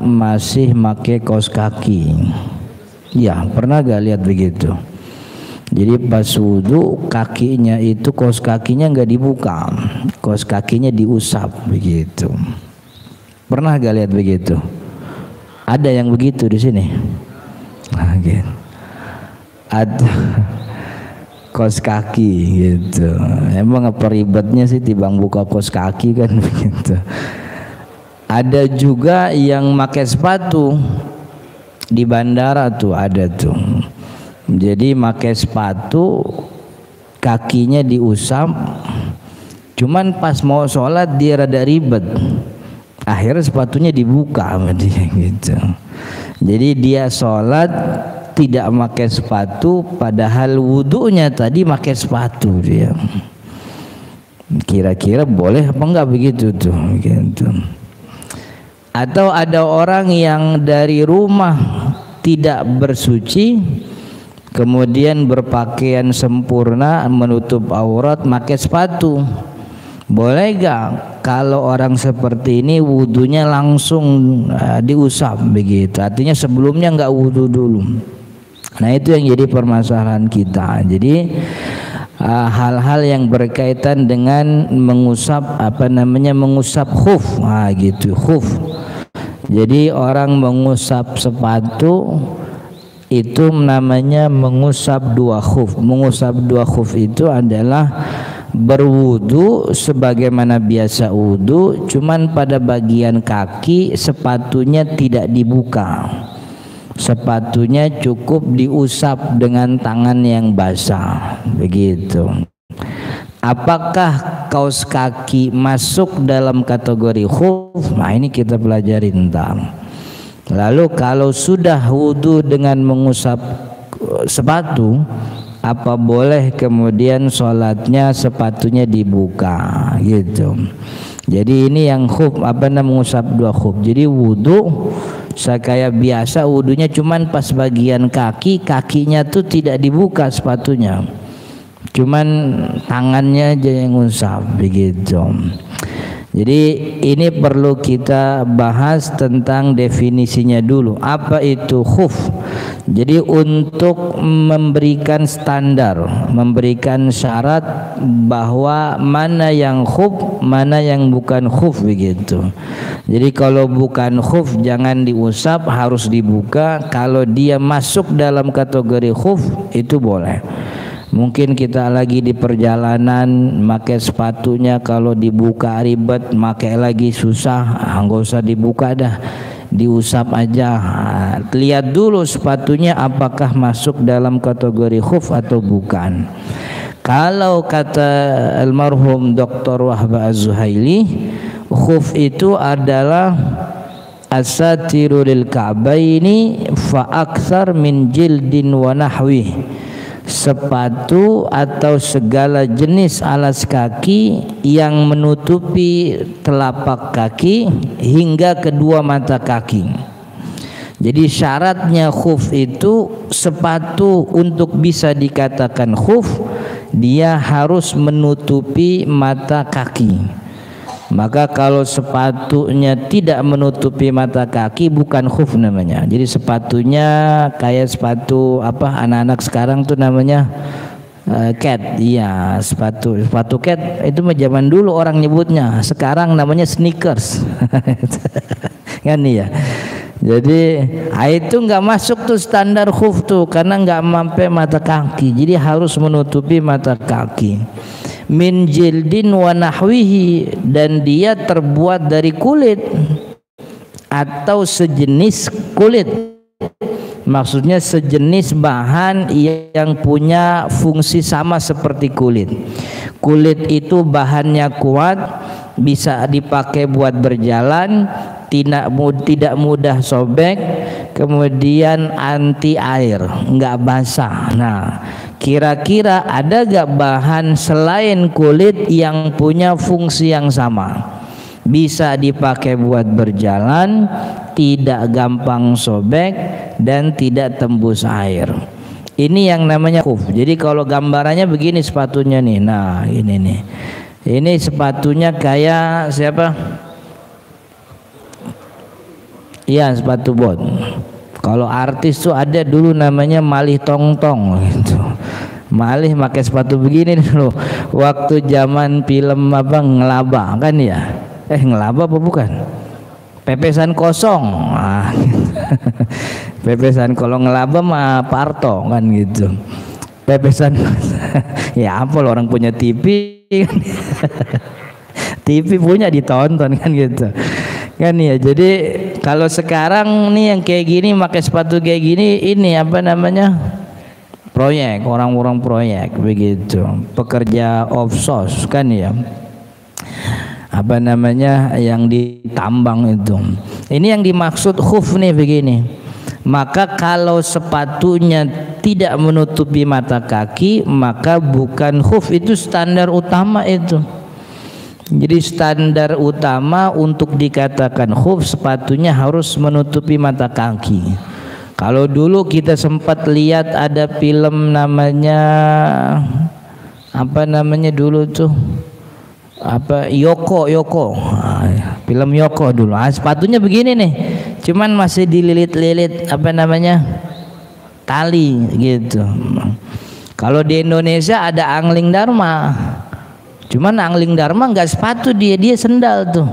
masih pakai kaos kaki. Ya, pernah gak lihat begitu? Jadi pas wudu kakinya itu kaos kakinya nggak dibuka, kaos kakinya diusap begitu. Pernah gak lihat begitu? Ada yang begitu di sini? Nah, gitu. Ada kaos kaki gitu. Emang apa ribetnya sih tibang buka kaos kaki kan begitu. Ada juga yang pakai sepatu di bandara tuh, ada tuh. Jadi pakai sepatu kakinya diusap, cuman pas mau sholat dia rada ribet, akhirnya sepatunya dibuka sama dia gitu. Jadi dia sholat tidak pakai sepatu, padahal wudunya tadi pakai sepatu dia. Kira-kira boleh apa enggak begitu tuh gitu. Atau ada orang yang dari rumah tidak bersuci, kemudian berpakaian sempurna menutup aurat pakai sepatu. Boleh gak kalau orang seperti ini wudunya langsung diusap begitu? Artinya sebelumnya nggak wudu dulu. Nah itu yang jadi permasalahan kita. Jadi hal-hal yang berkaitan dengan mengusap mengusap khuf, gitu khuf. Jadi orang mengusap sepatu itu namanya mengusap dua khuf. Mengusap dua khuf itu adalah berwudu sebagaimana biasa wudu, cuman pada bagian kaki sepatunya tidak dibuka. Sepatunya cukup diusap dengan tangan yang basah begitu. Apakah kaos kaki masuk dalam kategori khuf? Nah ini kita pelajari tentang. Lalu kalau sudah wudu dengan mengusap sepatu, apa boleh kemudian sholatnya sepatunya dibuka gitu. Jadi ini yang khuf mengusap dua khuf. Jadi wudu kayak biasa wudunya cuman pas bagian kaki, kakinya tuh tidak dibuka sepatunya, cuman tangannya aja yang ngusap begitu. Jadi ini perlu kita bahas tentang definisinya dulu. Apa itu khuf? Jadi untuk memberikan standar, memberikan syarat bahwa mana yang khuf, mana yang bukan khuf begitu. Jadi kalau bukan khuf jangan diusap, harus dibuka. Kalau dia masuk dalam kategori khuf itu boleh. Mungkin kita lagi di perjalanan, pakai sepatunya kalau dibuka ribet, pakai lagi susah, nggak usah dibuka dah, diusap aja. Lihat dulu sepatunya apakah masuk dalam kategori khuf atau bukan. Kalau kata almarhum Dr. Wahab Az-Zuhaili, khuf itu adalah asatiru lil ka'baini fa aktsar min jildin wa nahwi. Sepatu atau segala jenis alas kaki yang menutupi telapak kaki hingga kedua mata kaki. Jadi syaratnya khuf itu, sepatu untuk bisa dikatakan khuf dia harus menutupi mata kaki. Maka kalau sepatunya tidak menutupi mata kaki bukan khuf namanya. Jadi sepatunya kayak sepatu anak-anak sekarang tuh namanya cat. Iya, sepatu cat itu zaman dulu orang nyebutnya. Sekarang namanya sneakers. Kan iya. Jadi itu nggak masuk tuh standar khuf tuh karena nggak sampai mata kaki. Jadi harus menutupi mata kaki. Min jildin wa nahwihi, dan dia terbuat dari kulit atau sejenis kulit. Maksudnya sejenis bahan yang punya fungsi sama seperti kulit. Kulit itu bahannya kuat, bisa dipakai buat berjalan, tidak mudah sobek, kemudian anti air, enggak basah. Nah, kira-kira ada gak bahan selain kulit yang punya fungsi yang sama? Bisa dipakai buat berjalan, tidak gampang sobek, dan tidak tembus air. Ini yang namanya khuf. Jadi kalau gambarannya begini sepatunya nih. Nah ini nih. Ini sepatunya kayak siapa? Iya, sepatu bot. Kalau artis tuh ada dulu namanya Malih Tongtong gitu. Malih pakai sepatu begini dulu. Waktu zaman film apa Ngelaba kan ya? Ngelaba apa bukan? Pepesan kosong. Ah, gitu. Pepesan kalau Ngelaba mah Parto kan gitu. Pepesan ya apa orang punya TV kan. TV punya ditonton kan gitu. Kan ya, jadi kalau sekarang nih yang kayak gini pakai sepatu kayak gini, ini apa namanya, proyek, orang-orang proyek begitu, pekerja offshore kan ya, apa namanya yang ditambang itu. Ini yang dimaksud khuf nih begini. Maka kalau sepatunya tidak menutupi mata kaki, maka bukan khuf, itu standar utama itu. Jadi standar utama untuk dikatakan khuf, sepatunya harus menutupi mata kaki. Kalau dulu kita sempat lihat ada film namanya apa namanya dulu tuh, apa Yoko, film Yoko dulu. Sepatunya begini nih, cuman masih dililit-lilit apa namanya tali gitu. Kalau di Indonesia ada Angling Dharma. Cuman Angling Dharma nggak sepatu, dia sendal tuh.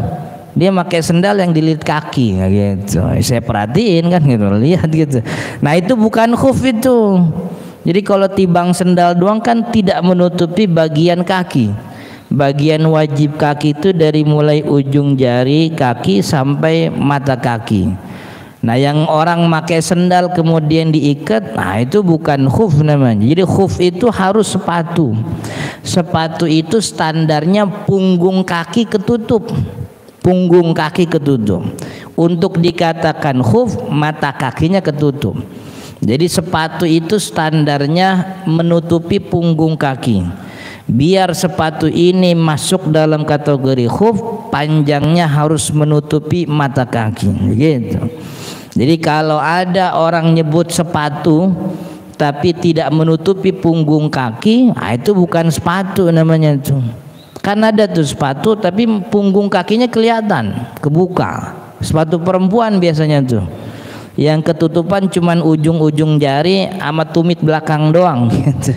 Dia pakai sendal yang dililit kaki gitu. Saya perhatiin kan gitu, lihat gitu. Nah itu bukan khuf itu. Jadi kalau tibang sendal doang kan tidak menutupi bagian kaki. Bagian wajib kaki itu dari mulai ujung jari kaki sampai mata kaki. Nah yang orang pakai sendal kemudian diikat, nah itu bukan khuf namanya. Jadi khuf itu harus sepatu. Sepatu itu standarnya punggung kaki ketutup. Punggung kaki ketutup. Untuk dikatakan khuf, mata kakinya ketutup. Jadi sepatu itu standarnya menutupi punggung kaki. Biar sepatu ini masuk dalam kategori khuf, panjangnya harus menutupi mata kaki gitu. Jadi kalau ada orang nyebut sepatu tapi tidak menutupi punggung kaki, nah itu bukan sepatu namanya tuh. Kan ada tuh sepatu tapi punggung kakinya kelihatan, kebuka. Sepatu perempuan biasanya tuh. Yang ketutupan cuman ujung-ujung jari sama tumit belakang doang gitu.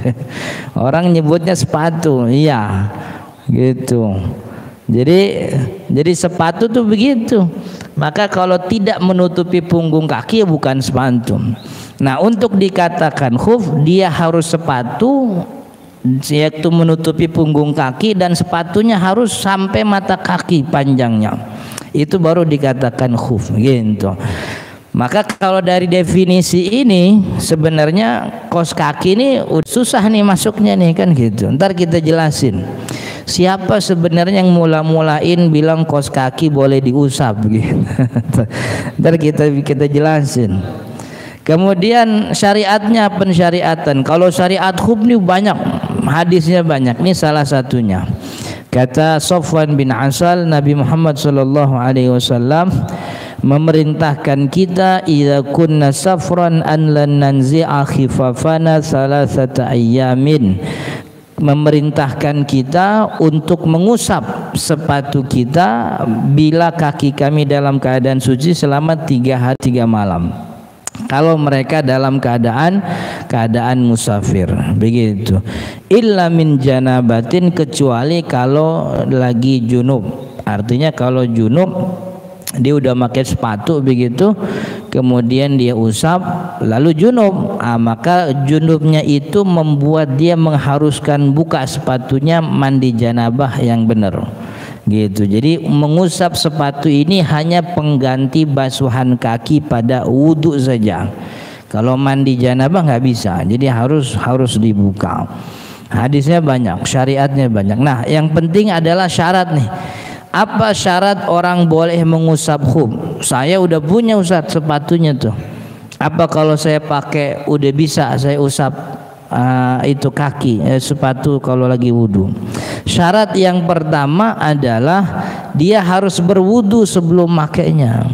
Orang nyebutnya sepatu, iya gitu. Jadi sepatu tuh begitu. Maka kalau tidak menutupi punggung kaki ya bukan sepatu. Nah untuk dikatakan khuf, dia harus sepatu yaitu menutupi punggung kaki dan sepatunya harus sampai mata kaki panjangnya. Itu baru dikatakan khuf gitu. Maka kalau dari definisi ini sebenarnya kaos kaki ini susah nih masuknya nih kan gitu. Ntar kita jelasin. Siapa sebenarnya yang mula-mulain bilang kaos kaki boleh diusap gitu. Ntar kita jelasin. Kemudian syariatnya, pensyariatan. Kalau syariat khuf ini banyak, hadisnya banyak. Ini salah satunya. Kata Sofwan bin Asal, Nabi Muhammad SAW memerintahkan kita idza kunna safran an lan nanzi'a khifafana salasata ayyamin. Memerintahkan kita untuk mengusap sepatu kita bila kaki kami dalam keadaan suci selama 3 hari 3 malam. Kalau mereka dalam keadaan musafir begitu. Illa min janabatin, kecuali kalau lagi junub. Artinya kalau junub dia udah pakai sepatu begitu, kemudian dia usap lalu junub, maka junubnya itu membuat dia mengharuskan buka sepatunya, mandi janabah yang benar gitu. Jadi mengusap sepatu ini hanya pengganti basuhan kaki pada wudhu saja. Kalau mandi janabah nggak bisa, jadi harus dibuka. Hadisnya banyak, syariatnya banyak. Nah yang penting adalah syarat nih. Apa syarat orang boleh mengusap khuf? Saya udah punya Ustaz sepatunya tuh. Apa kalau saya pakai udah bisa saya usap itu kaki sepatu kalau lagi wudhu? Syarat yang pertama adalah dia harus berwudhu sebelum makainya.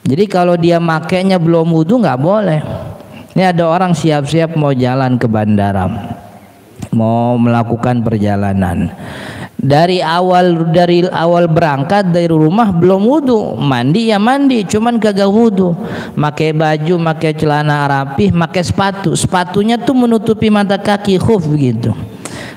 Jadi kalau dia makainya belum wudhu nggak boleh. Ini ada orang siap-siap mau jalan ke bandara, mau melakukan perjalanan. dari awal berangkat dari rumah belum wudu, mandi ya mandi, cuman kagak wudu, pakai baju, pakai celana rapih, pakai sepatunya tuh menutupi mata kaki, khuf begitu.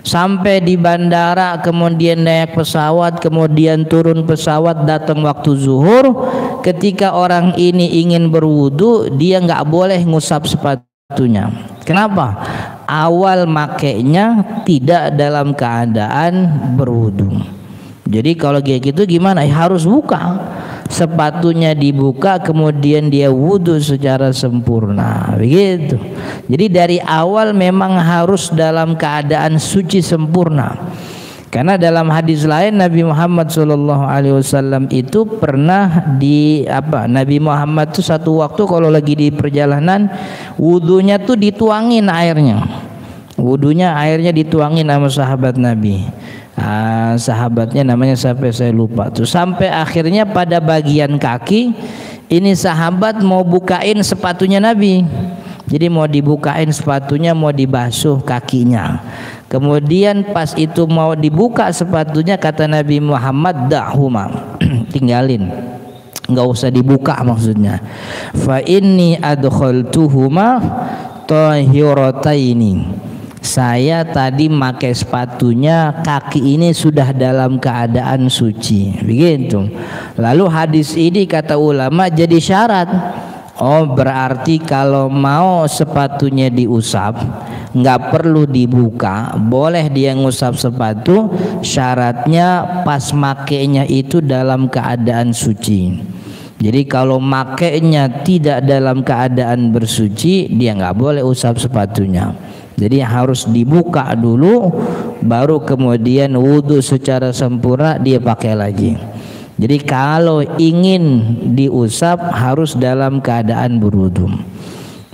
Sampai di bandara, kemudian naik pesawat, kemudian turun pesawat, datang waktu zuhur. Ketika orang ini ingin berwudu, dia nggak boleh ngusap sepatunya. Kenapa? Awal makainya tidak dalam keadaan berwudu. Jadi kalau kayak gitu gimana? Harus buka, sepatunya dibuka, kemudian dia wudu secara sempurna, begitu. Jadi dari awal memang harus dalam keadaan suci sempurna. Karena dalam hadis lain Nabi Muhammad SAW itu pernah Nabi Muhammad itu satu waktu kalau lagi di perjalanan, wudunya tuh dituangin airnya. Wudunya airnya dituangin sama sahabat Nabi. Sahabatnya namanya sampai saya lupa tuh. Sampai akhirnya pada bagian kaki ini sahabat mau bukain sepatunya Nabi. Jadi mau dibukain sepatunya, mau dibasuh kakinya. Kemudian pas itu mau dibuka sepatunya, kata Nabi Muhammad, da'huma, tinggalin, nggak usah dibuka maksudnya. Fa inni adkhaltuhuma tahirataini. Saya tadi pakai sepatunya, kaki ini sudah dalam keadaan suci, begitu. Lalu hadis ini kata ulama jadi syarat. Oh, berarti kalau mau sepatunya diusap nggak perlu dibuka, boleh dia ngusap sepatu, syaratnya pas makainya itu dalam keadaan suci. Jadi kalau makainya tidak dalam keadaan bersuci, dia nggak boleh usap sepatunya. Jadi harus dibuka dulu, baru kemudian wudu secara sempurna dia pakai lagi. Jadi kalau ingin diusap harus dalam keadaan berwudu.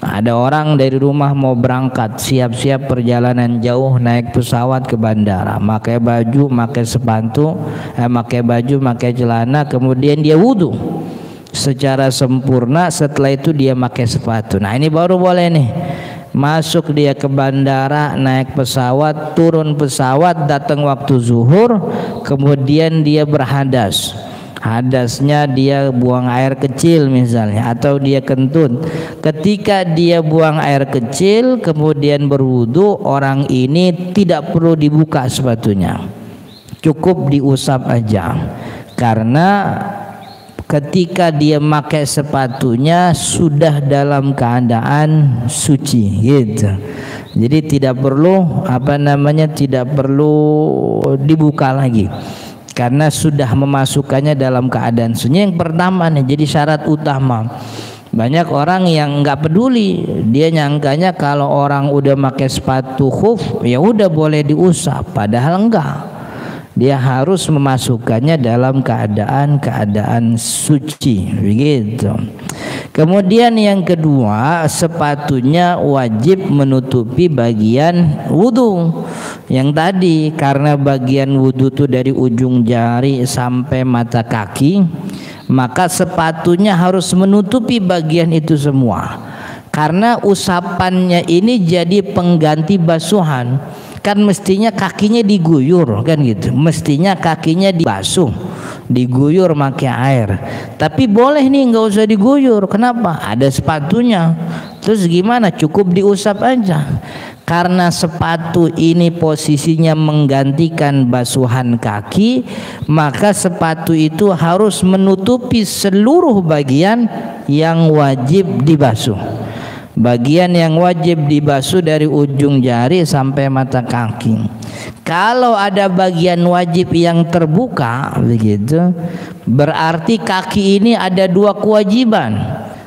Ada orang dari rumah mau berangkat, siap-siap perjalanan jauh, naik pesawat ke bandara, pakai baju, pakai sepatu, pakai baju, pakai celana, kemudian dia wudu secara sempurna. Setelah itu dia pakai sepatu. Nah ini baru boleh nih. Masuk dia ke bandara, naik pesawat, turun pesawat, datang waktu zuhur, kemudian dia berhadas. Hadasnya dia buang air kecil misalnya, atau dia kentut. Ketika dia buang air kecil kemudian berwudu, orang ini tidak perlu dibuka sepatunya, cukup diusap aja. Karena ketika dia pakai sepatunya sudah dalam keadaan suci, gitu. Jadi tidak perlu tidak perlu dibuka lagi, karena sudah memasukkannya dalam keadaan suci. Yang pertama nih, jadi syarat utama. Banyak orang yang nggak peduli, dia nyangkanya kalau orang udah pakai sepatu khuf ya udah boleh diusap, padahal enggak. Dia harus memasukkannya dalam keadaan suci, begitu. Kemudian yang kedua, sepatunya wajib menutupi bagian wudu. Yang tadi karena bagian wudu itu dari ujung jari sampai mata kaki, maka sepatunya harus menutupi bagian itu semua. Karena usapannya ini jadi pengganti basuhan. Kan mestinya kakinya diguyur, kan gitu. Mestinya kakinya dibasuh, diguyur pakai air. Tapi boleh nih nggak usah diguyur. Kenapa? Ada sepatunya. Terus gimana? Cukup diusap aja. Karena sepatu ini posisinya menggantikan basuhan kaki, maka sepatu itu harus menutupi seluruh bagian yang wajib dibasuh. Bagian yang wajib dibasuh dari ujung jari sampai mata kaki. Kalau ada bagian wajib yang terbuka begitu, berarti kaki ini ada dua kewajiban.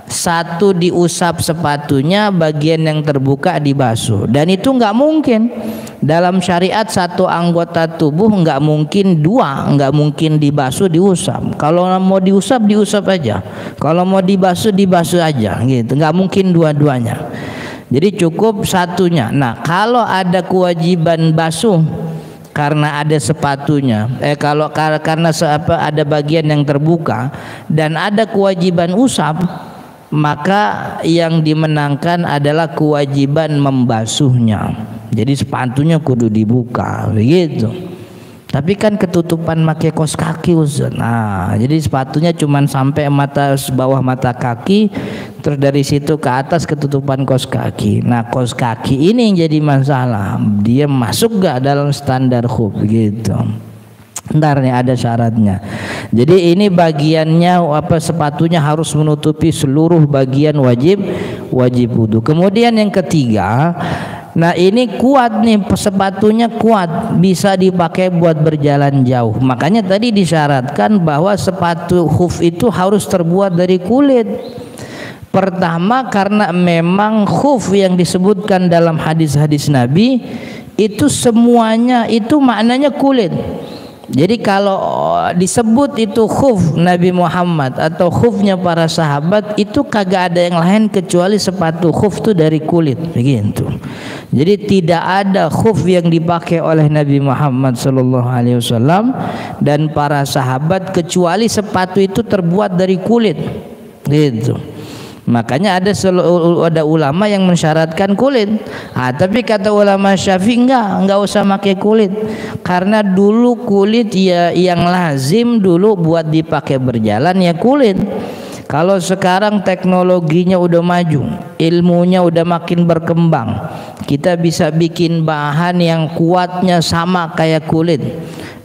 Satu diusap sepatunya, bagian yang terbuka dibasuh. Dan itu nggak mungkin. Dalam syariat satu anggota tubuh nggak mungkin dua, nggak mungkin dibasuh diusap. Kalau mau diusap diusap aja, kalau mau dibasuh dibasuh aja, gitu. Nggak mungkin dua-duanya. Jadi cukup satunya. Nah kalau ada kewajiban basuh karena ada sepatunya, karena ada bagian yang terbuka dan ada kewajiban usap, maka yang dimenangkan adalah kewajiban membasuhnya. Jadi sepatunya kudu dibuka, begitu. Tapi kan ketutupan pakai kaos kaki Ustaz. Nah, jadi sepatunya cuman sampai bawah mata kaki, terus dari situ ke atas ketutupan kaos kaki. Nah, kaos kaki ini yang jadi masalah. Dia masuk gak dalam standar khuf gitu. Ntar nih ada syaratnya. Jadi ini bagiannya sepatunya harus menutupi seluruh bagian wajib wudu. Kemudian yang ketiga, nah ini kuat nih, sepatunya kuat, bisa dipakai buat berjalan jauh. Makanya tadi disyaratkan bahwa sepatu khuf itu harus terbuat dari kulit. Pertama karena memang khuf yang disebutkan dalam hadis-hadis Nabi itu semuanya itu maknanya kulit. Jadi kalau disebut itu khuf Nabi Muhammad atau khufnya para sahabat, itu kagak ada yang lain kecuali sepatu khuf itu dari kulit begitu. Jadi tidak ada khuf yang dipakai oleh Nabi Muhammad SAW dan para sahabat kecuali sepatu itu terbuat dari kulit gitu. Makanya ada ulama yang mensyaratkan kulit. Tapi kata ulama Syafi'i enggak usah pakai kulit. Karena dulu kulit ya yang lazim dulu buat dipakai berjalan ya kulit. Kalau sekarang teknologinya udah maju, ilmunya udah makin berkembang, kita bisa bikin bahan yang kuatnya sama kayak kulit.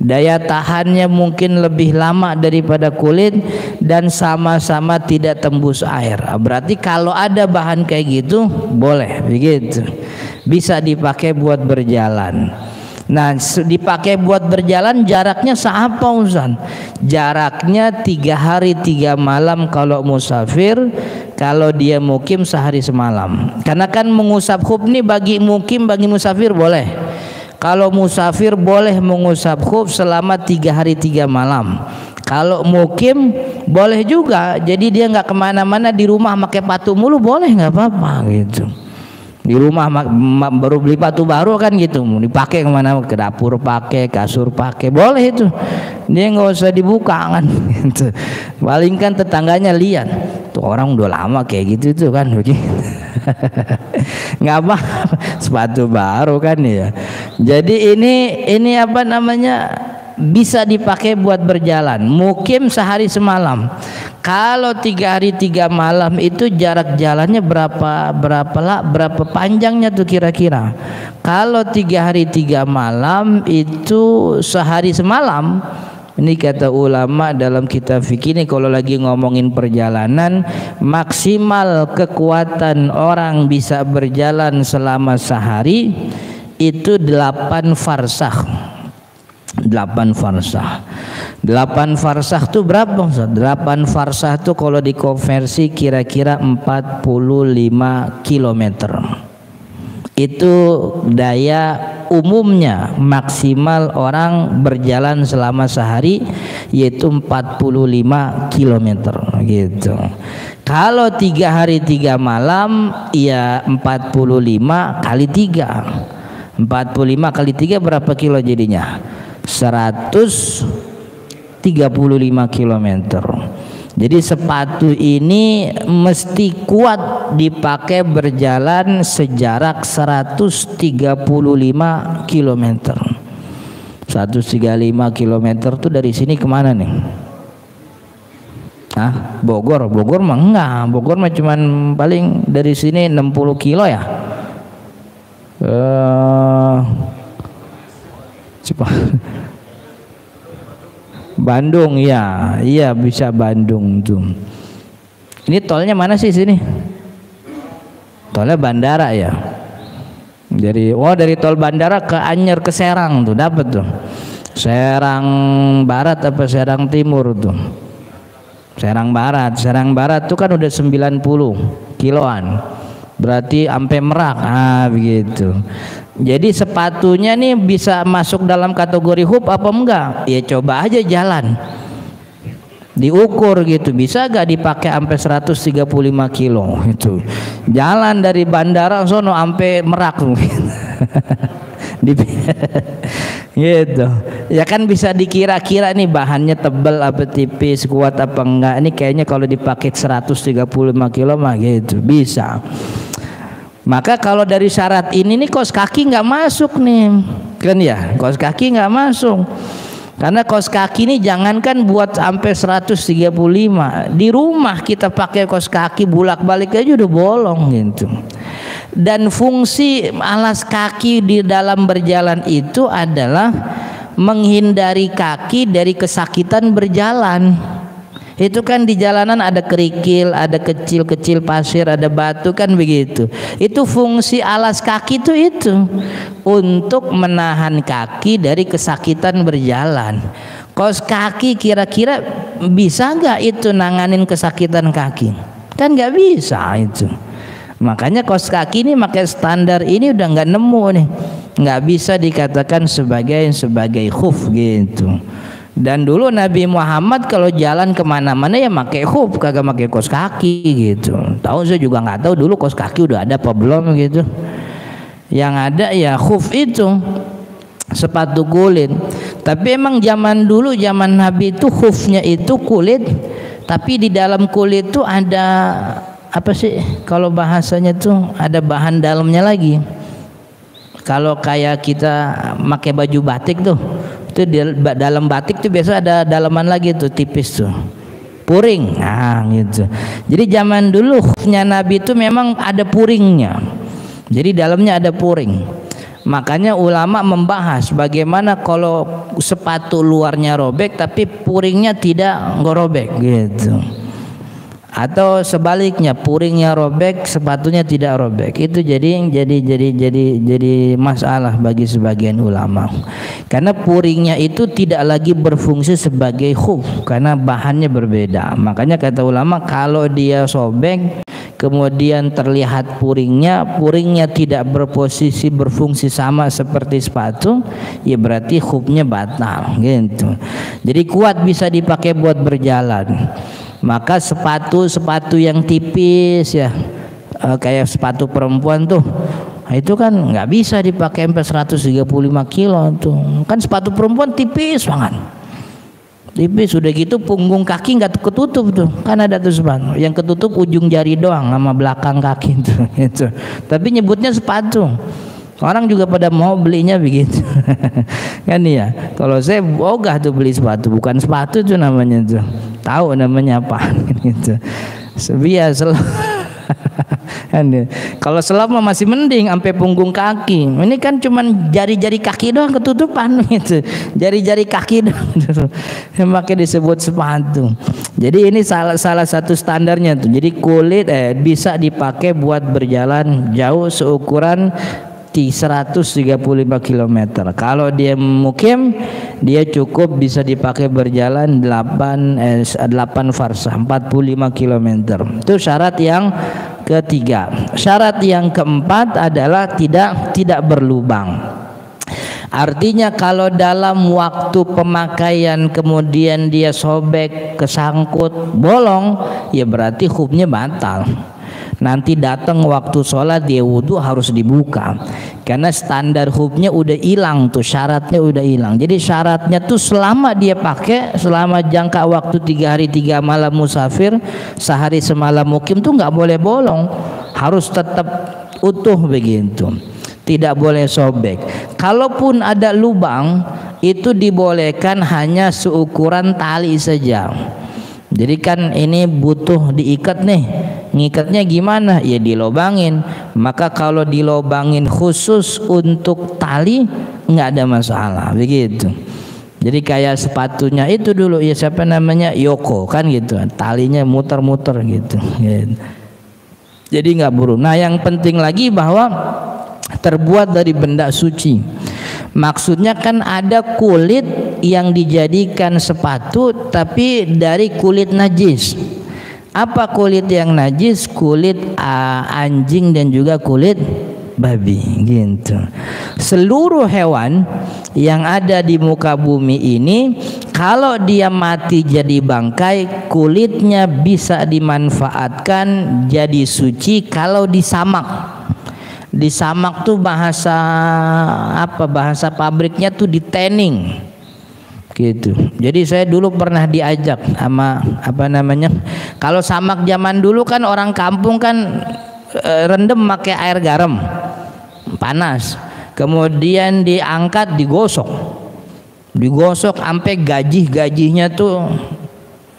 Daya tahannya mungkin lebih lama daripada kulit dan sama-sama tidak tembus air. Berarti kalau ada bahan kayak gitu boleh begitu, bisa dipakai buat berjalan. Nah, dipakai buat berjalan jaraknya seapa Ustaz? Jaraknya 3 hari 3 malam kalau musafir, kalau dia mukim sehari semalam. Karena kan mengusap khuf ini bagi mukim, bagi musafir boleh. Kalau musafir boleh mengusap khuf selama 3 hari 3 malam. Kalau mukim boleh juga. Jadi dia nggak kemana-mana, di rumah pakai patu mulu boleh, nggak apa-apa gitu. Di rumah baru beli patu baru kan gitu, dipakai kemana, ke dapur pakai, kasur pakai, boleh itu. Dia nggak usah dibuka kan. Gitu. Paling kan tetangganya lihat, tuh orang udah lama kayak gitu tuh kan begitu. Nggak apa, sepatu baru kan ya. Jadi ini apa namanya, bisa dipakai buat berjalan. Mukim sehari semalam. Kalau 3 hari 3 malam itu jarak jalannya berapa panjangnya tuh kira-kira? Kalau 3 hari 3 malam itu sehari semalam. Ini kata ulama dalam kitab fikih ini, kalau lagi ngomongin perjalanan, maksimal kekuatan orang bisa berjalan selama sehari itu 8 farsakh. 8 farsakh. 8 farsakh itu berapa? 8 farsakh itu kalau dikonversi kira-kira 45 km. Itu daya umumnya maksimal orang berjalan selama sehari, yaitu 45 km gitu. Kalau 3 hari 3 malam ya 45 kali 3. 45 kali 3 berapa kilo jadinya? 135 km. Jadi sepatu ini mesti kuat dipakai berjalan sejarak 135 km. 135 km itu dari sini kemana nih? Bogor mah enggak. Bogor mah cuman paling dari sini 60 kilo ya. Bandung ya, iya bisa Bandung tuh. Ini tolnya mana sih sini? Tolnya bandara ya. Dari tol bandara ke Anyer ke Serang tuh dapat tuh. Serang Barat apa Serang Timur tuh? Serang Barat tuh kan udah 90 kiloan. Berarti sampai Merak, begitu. Jadi sepatunya nih bisa masuk dalam kategori khuf apa enggak? Ya coba aja jalan, diukur gitu, bisa gak dipakai sampai 135 kilo itu. Jalan dari bandara sono sampai Merak gitu. Ya kan bisa dikira-kira nih bahannya tebal apa tipis, kuat apa enggak. Ini kayaknya kalau dipakai 135 kilo mah gitu bisa. Maka kalau dari syarat ini nih kaos kaki nggak masuk nih. kan ya, kaos kaki nggak masuk. Karena kaos kaki ini jangankan buat sampai 135, di rumah kita pakai kaos kaki bolak-balik aja udah bolong gitu. Dan fungsi alas kaki di dalam berjalan itu adalah menghindari kaki dari kesakitan berjalan. Itu kan di jalanan ada kerikil, ada kecil-kecil pasir, ada batu kan begitu. Itu fungsi alas kaki itu untuk menahan kaki dari kesakitan berjalan. Kaos kaki kira-kira bisa nggak itu nanganin kesakitan kaki? Kan nggak bisa itu. Makanya kaos kaki ini pakai standar ini udah nggak nemu nih, nggak bisa dikatakan sebagai khuf gitu. Dan dulu Nabi Muhammad kalau jalan kemana-mana ya pakai khuf, kagak pakai kaos kaki gitu. Tahu saya juga nggak tahu dulu kaos kaki udah ada apa belum gitu. Yang ada ya khuf itu, sepatu kulit. Tapi emang zaman dulu, zaman Nabi itu khufnya itu kulit, tapi di dalam kulit itu ada apa sih? Kalau bahasanya tuh ada bahan dalamnya lagi. Kalau kayak kita pakai baju batik tuh, itu di dalam batik tuh biasa ada dalaman lagi tuh tipis tuh, puring, nah gitu. Jadi zaman dulu khufnya Nabi itu memang ada puringnya, jadi dalamnya ada puring. Makanya ulama membahas bagaimana kalau sepatu luarnya robek tapi puringnya tidak robek gitu. Atau sebaliknya, puringnya robek, sepatunya tidak robek. Itu jadi masalah bagi sebagian ulama. Karena puringnya itu tidak lagi berfungsi sebagai khuf karena bahannya berbeda. Makanya kata ulama kalau dia sobek kemudian terlihat puringnya tidak berfungsi sama seperti sepatu, ya berarti khufnya batal gitu. Jadi kuat bisa dipakai buat berjalan. Maka sepatu yang tipis ya, kayak sepatu perempuan tuh, itu kan nggak bisa dipakai sampai 135 kilo tuh. Kan sepatu perempuan tipis banget, tipis. Udah gitu punggung kaki nggak ketutup tuh, kan ada tuh sepatu yang ketutup ujung jari doang sama belakang kaki tuh gitu. Tapi nyebutnya sepatu. Orang juga pada mau belinya begitu. Kan ya. Kalau saya ogah tuh beli sepatu, bukan sepatu tuh namanya tuh. Tahu namanya apa gitu. Biasa. Kan ya. Kalau selama masih mending sampai punggung kaki. Ini kan cuman jari-jari kaki doang ketutupan gitu. Jari-jari kaki doang. Makanya disebut sepatu. Jadi ini salah satu standarnya tuh. Jadi kulit bisa dipakai buat berjalan jauh seukuran 135 km. Kalau dia mukim, dia cukup bisa dipakai berjalan 8 farsah, 45 km. Itu syarat yang ketiga. Syarat yang keempat adalah tidak berlubang. Artinya kalau dalam waktu pemakaian kemudian dia sobek, kesangkut, bolong, ya berarti khufnya batal. Nanti datang waktu sholat dia wudhu harus dibuka, karena standar khufnya udah hilang tuh, syaratnya udah hilang. Jadi syaratnya tuh selama dia pakai, selama jangka waktu 3 hari 3 malam musafir, sehari semalam mukim tuh nggak boleh bolong, harus tetap utuh begitu, tidak boleh sobek. Kalaupun ada lubang itu dibolehkan hanya seukuran tali saja. Jadi kan ini butuh diikat nih. Ngikatnya gimana? Ya dilobangin. Maka kalau dilobangin khusus untuk tali nggak ada masalah begitu. Jadi kayak sepatunya itu dulu ya, siapa namanya, Yoko kan gitu, talinya muter-muter gitu. Jadi nggak buru. Nah yang penting lagi bahwa terbuat dari benda suci. Maksudnya kan ada kulit yang dijadikan sepatu tapi dari kulit najis. Apa kulit yang najis? Kulit anjing dan juga kulit babi gitu. Seluruh hewan yang ada di muka bumi ini kalau dia mati jadi bangkai, kulitnya bisa dimanfaatkan jadi suci kalau disamak. Disamak tuh bahasa apa? Bahasa pabriknya tuh di tanning gitu. Jadi saya dulu pernah diajak sama apa namanya, kalau samak zaman dulu kan orang kampung kan rendem pakai air garam panas. kemudian diangkat, digosok sampai gajinya tuh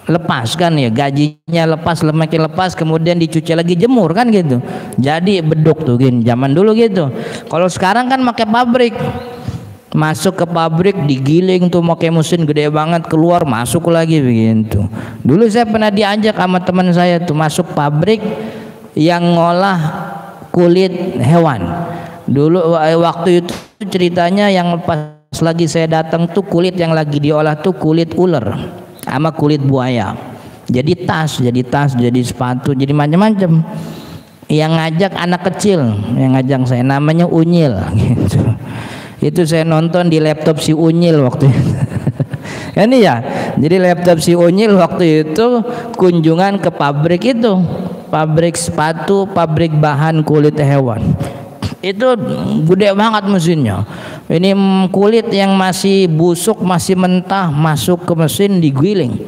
lepas kan ya, gajinya lepas, lemaknya lepas, kemudian dicuci lagi, jemur kan gitu, jadi beduk tuh gini zaman dulu gitu. Kalau sekarang kan pakai pabrik, masuk ke pabrik digiling tuh pakai mesin gede banget, keluar masuk lagi begitu. Dulu saya pernah diajak sama teman saya tuh masuk pabrik yang ngolah kulit hewan. Dulu waktu itu ceritanya yang pas lagi saya datang tuh kulit yang lagi diolah tuh kulit ular sama kulit buaya. Jadi tas, jadi sepatu, jadi macam-macam. Yang ngajak anak kecil, yang ngajak saya namanya Unyil gitu. Itu saya nonton di laptop si Unyil waktu itu. Ini ya. Jadi laptop si Unyil waktu itu kunjungan ke pabrik itu, pabrik sepatu, pabrik bahan kulit hewan. Itu gede banget mesinnya. Ini kulit yang masih busuk, masih mentah, masuk ke mesin digiling.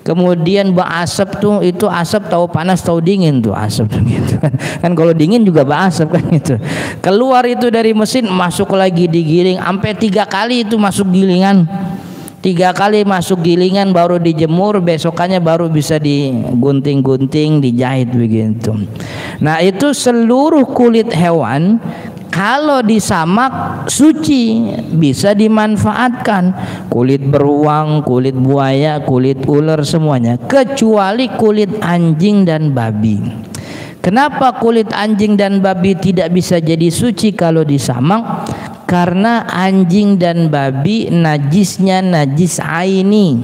Kemudian berasap tuh, itu asap tahu panas tahu dingin tuh asap tuh gitu kan. Kan kalau dingin juga berasap kan gitu. Keluar itu dari mesin, masuk lagi digiling sampai 3 kali itu masuk gilingan. 3 kali masuk gilingan baru dijemur, besokannya baru bisa digunting-gunting, dijahit begitu. Nah, itu seluruh kulit hewan kalau disamak suci, bisa dimanfaatkan. Kulit beruang, kulit buaya, kulit ular semuanya, kecuali kulit anjing dan babi. Kenapa kulit anjing dan babi tidak bisa jadi suci kalau disamak? Karena anjing dan babi najisnya najis aini.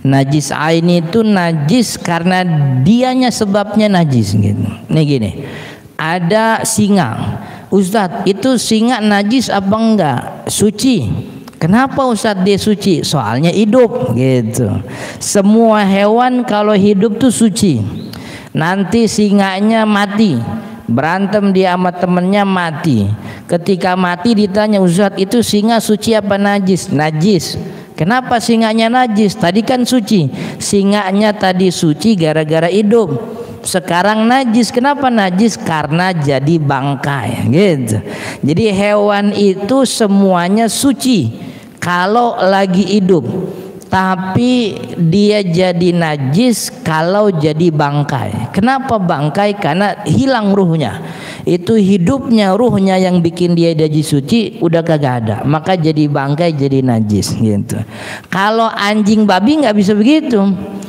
Najis aini itu najis karena dianya sebabnya najis gitu. Nih gini, ada singa. Ustadz, itu singa najis apa enggak? Suci. Kenapa Ustadz dia suci? Soalnya hidup gitu. Semua hewan kalau hidup tuh suci. Nanti singanya mati, berantem dia sama temennya, mati. Ketika mati ditanya, Ustadz itu singa suci apa najis? Najis. Kenapa singanya najis? Tadi kan suci. Singanya tadi suci gara-gara hidup. Sekarang najis. Kenapa najis? Karena jadi bangkai gitu. Jadi hewan itu semuanya suci kalau lagi hidup, tapi dia jadi najis kalau jadi bangkai. Kenapa bangkai? Karena hilang ruhnya. Itu hidupnya, ruhnya yang bikin dia jadi suci udah kagak ada, maka jadi bangkai, jadi najis gitu. Kalau anjing babi nggak bisa begitu.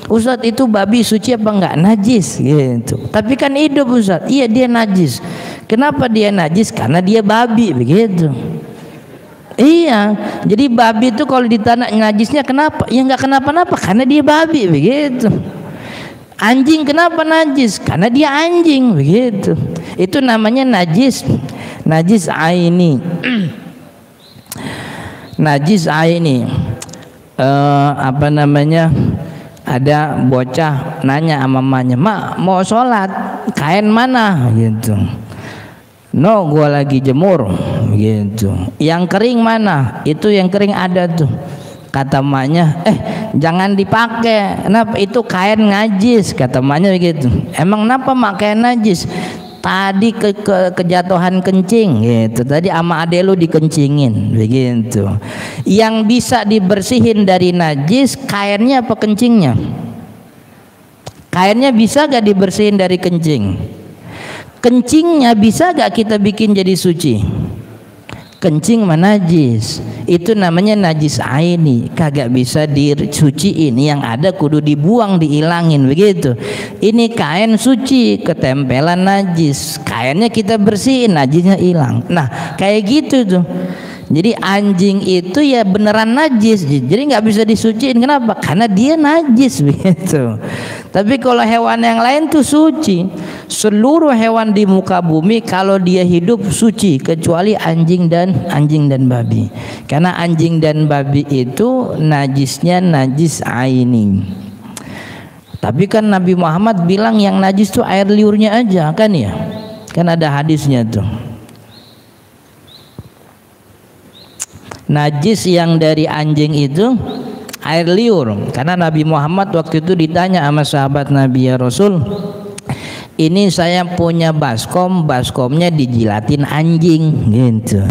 Ustadz, itu babi suci apa enggak? Najis gitu. Tapi kan hidup Ustadz. Iya, dia najis. Kenapa dia najis? Karena dia babi begitu. Iya, jadi babi itu kalau di tanah najisnya kenapa? Ya enggak kenapa-napa, karena dia babi begitu. Anjing kenapa najis? Karena dia anjing begitu. Itu namanya najis. Najis aini. Najis aini. Apa namanya? Ada bocah nanya sama mamanya, "Mak, mau sholat, kain mana?" gitu. "No, gua lagi jemur." gitu. "Yang kering mana?" "Itu yang kering ada tuh." Kata mamanya, "Jangan dipakai. Kenapa? Itu kain najis." Kata mamanya begitu. "Emang kenapa mak kain najis?" "Tadi kejatuhan kencing gitu. Tadi ama ade lu dikencingin begitu." Yang bisa dibersihin dari najis kainnya apa kencingnya? Kainnya bisa gak dibersihin dari kencing? Kencingnya bisa gak kita bikin jadi suci? Kencing mah najis. Itu namanya najis aini, kagak bisa disuciin. Yang ada kudu dibuang, dihilangin begitu. Ini kain suci, ketempelan najis, kainnya kita bersihin, najisnya hilang. Nah kayak gitu tuh. Jadi anjing itu ya beneran najis, jadi nggak bisa disuciin. Kenapa? Karena dia najis begitu. Tapi kalau hewan yang lain tuh suci. Seluruh hewan di muka bumi kalau dia hidup suci, kecuali anjing dan babi. Karena anjing dan babi itu najisnya najis aini. Tapi kan Nabi Muhammad bilang yang najis tuh air liurnya aja kan ya? Kan ada hadisnya tuh. Najis yang dari anjing itu air liur. Karena Nabi Muhammad waktu itu ditanya sama sahabat Nabi, "Ya Rasul, ini saya punya baskomnya dijilatin anjing gitu.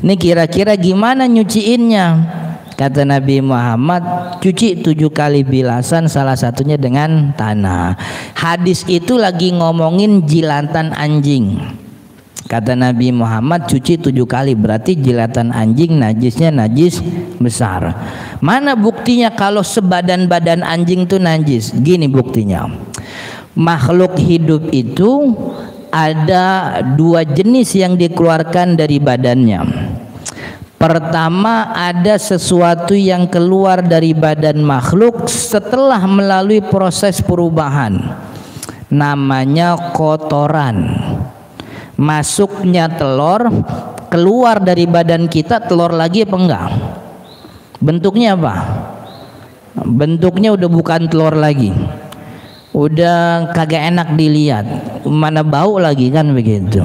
Ini kira-kira gimana nyuciinnya? Kata Nabi Muhammad, cuci 7 kali bilasan, salah satunya dengan tanah. Hadis itu lagi ngomongin jilatan anjing. Kata Nabi Muhammad, cuci 7 kali, berarti jilatan anjing najisnya najis besar. Mana buktinya kalau sebadan-badan anjing itu najis? Gini buktinya. Makhluk hidup itu ada 2 jenis yang dikeluarkan dari badannya. Pertama, ada sesuatu yang keluar dari badan makhluk setelah melalui proses perubahan, namanya kotoran. Masuknya telur, keluar dari badan kita, telur lagi apa enggak? Bentuknya apa? Bentuknya udah bukan telur lagi, udah kagak enak dilihat, mana bau lagi kan begitu.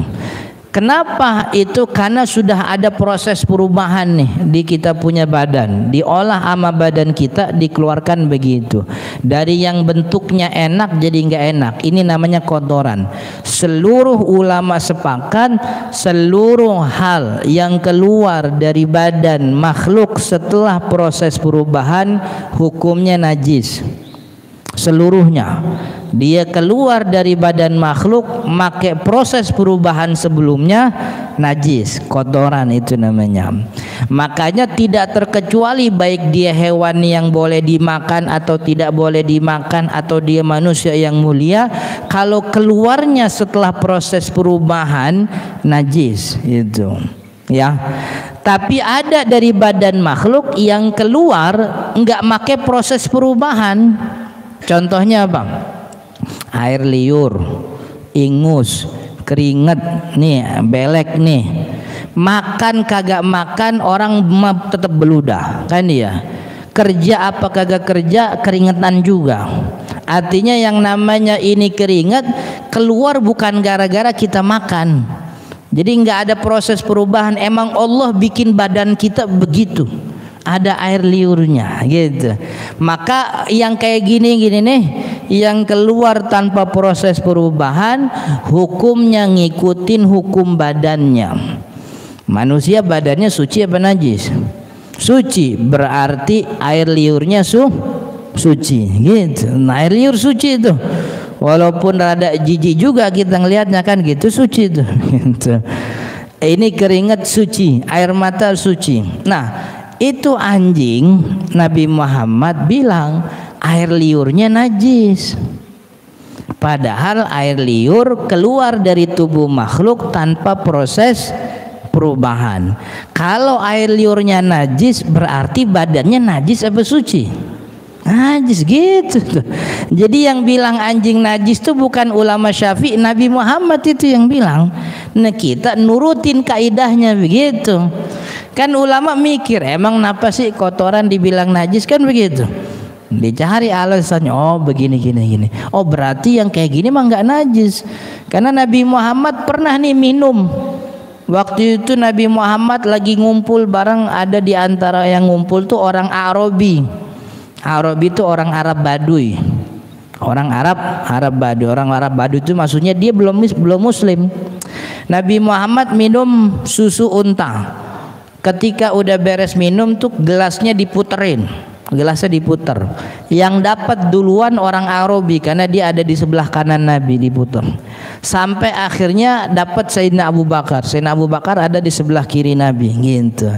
Kenapa itu? Karena sudah ada proses perubahan nih di kita punya badan, diolah sama badan kita, dikeluarkan begitu. Dari yang bentuknya enak jadi nggak enak, ini namanya kotoran. Seluruh ulama sepakat seluruh hal yang keluar dari badan makhluk setelah proses perubahan hukumnya najis. Seluruhnya dia keluar dari badan makhluk make proses perubahan sebelumnya najis, kotoran itu namanya. Makanya tidak terkecuali baik dia hewan yang boleh dimakan atau tidak boleh dimakan, atau dia manusia yang mulia, kalau keluarnya setelah proses perubahan najis itu ya. Tapi ada dari badan makhluk yang keluar enggak make proses perubahan. Contohnya apa? Air liur, ingus, keringet nih, belek nih. Makan kagak makan orang tetap beludah kan dia. Kerja apa kagak kerja keringetan juga. Artinya yang namanya ini keringet keluar bukan gara-gara kita makan. Jadi nggak ada proses perubahan, emang Allah bikin badan kita begitu. Ada air liurnya gitu. Maka yang kayak gini nih, yang keluar tanpa proses perubahan, hukumnya ngikutin hukum badannya. Manusia badannya suci apa najis? Suci, berarti air liurnya suci gitu. Nah, air liur suci itu. Walaupun rada jijik juga kita ngelihatnya kan gitu, suci itu gitu. Ini keringat suci, air mata suci. Nah, itu anjing, Nabi Muhammad bilang air liurnya najis. Padahal air liur keluar dari tubuh makhluk tanpa proses perubahan. Kalau air liurnya najis berarti badannya najis apa suci? Najis gitu tuh. Jadi yang bilang anjing najis itu bukan ulama Syafi'i, Nabi Muhammad itu yang bilang. Nah, kita nurutin kaidahnya begitu. Kan ulama mikir, emang kenapa sih kotoran dibilang najis kan begitu. Dicari alasannya, oh begini gini. Oh berarti yang kayak gini mah nggak najis. Karena Nabi Muhammad pernah nih minum. Waktu itu Nabi Muhammad lagi ngumpul bareng, ada di antara yang ngumpul tuh orang Arabi. Arabi itu orang Arab Baduy. Orang Arab Baduy. Orang Arab Baduy itu maksudnya dia belum muslim. Nabi Muhammad minum susu unta. Ketika udah beres minum tuh gelasnya diputerin, gelasnya diputer. Yang dapat duluan orang Arabi karena dia ada di sebelah kanan Nabi, diputer. Sampai akhirnya dapat Sayyidina Abu Bakar. Sayyidina Abu Bakar ada di sebelah kiri Nabi gitu.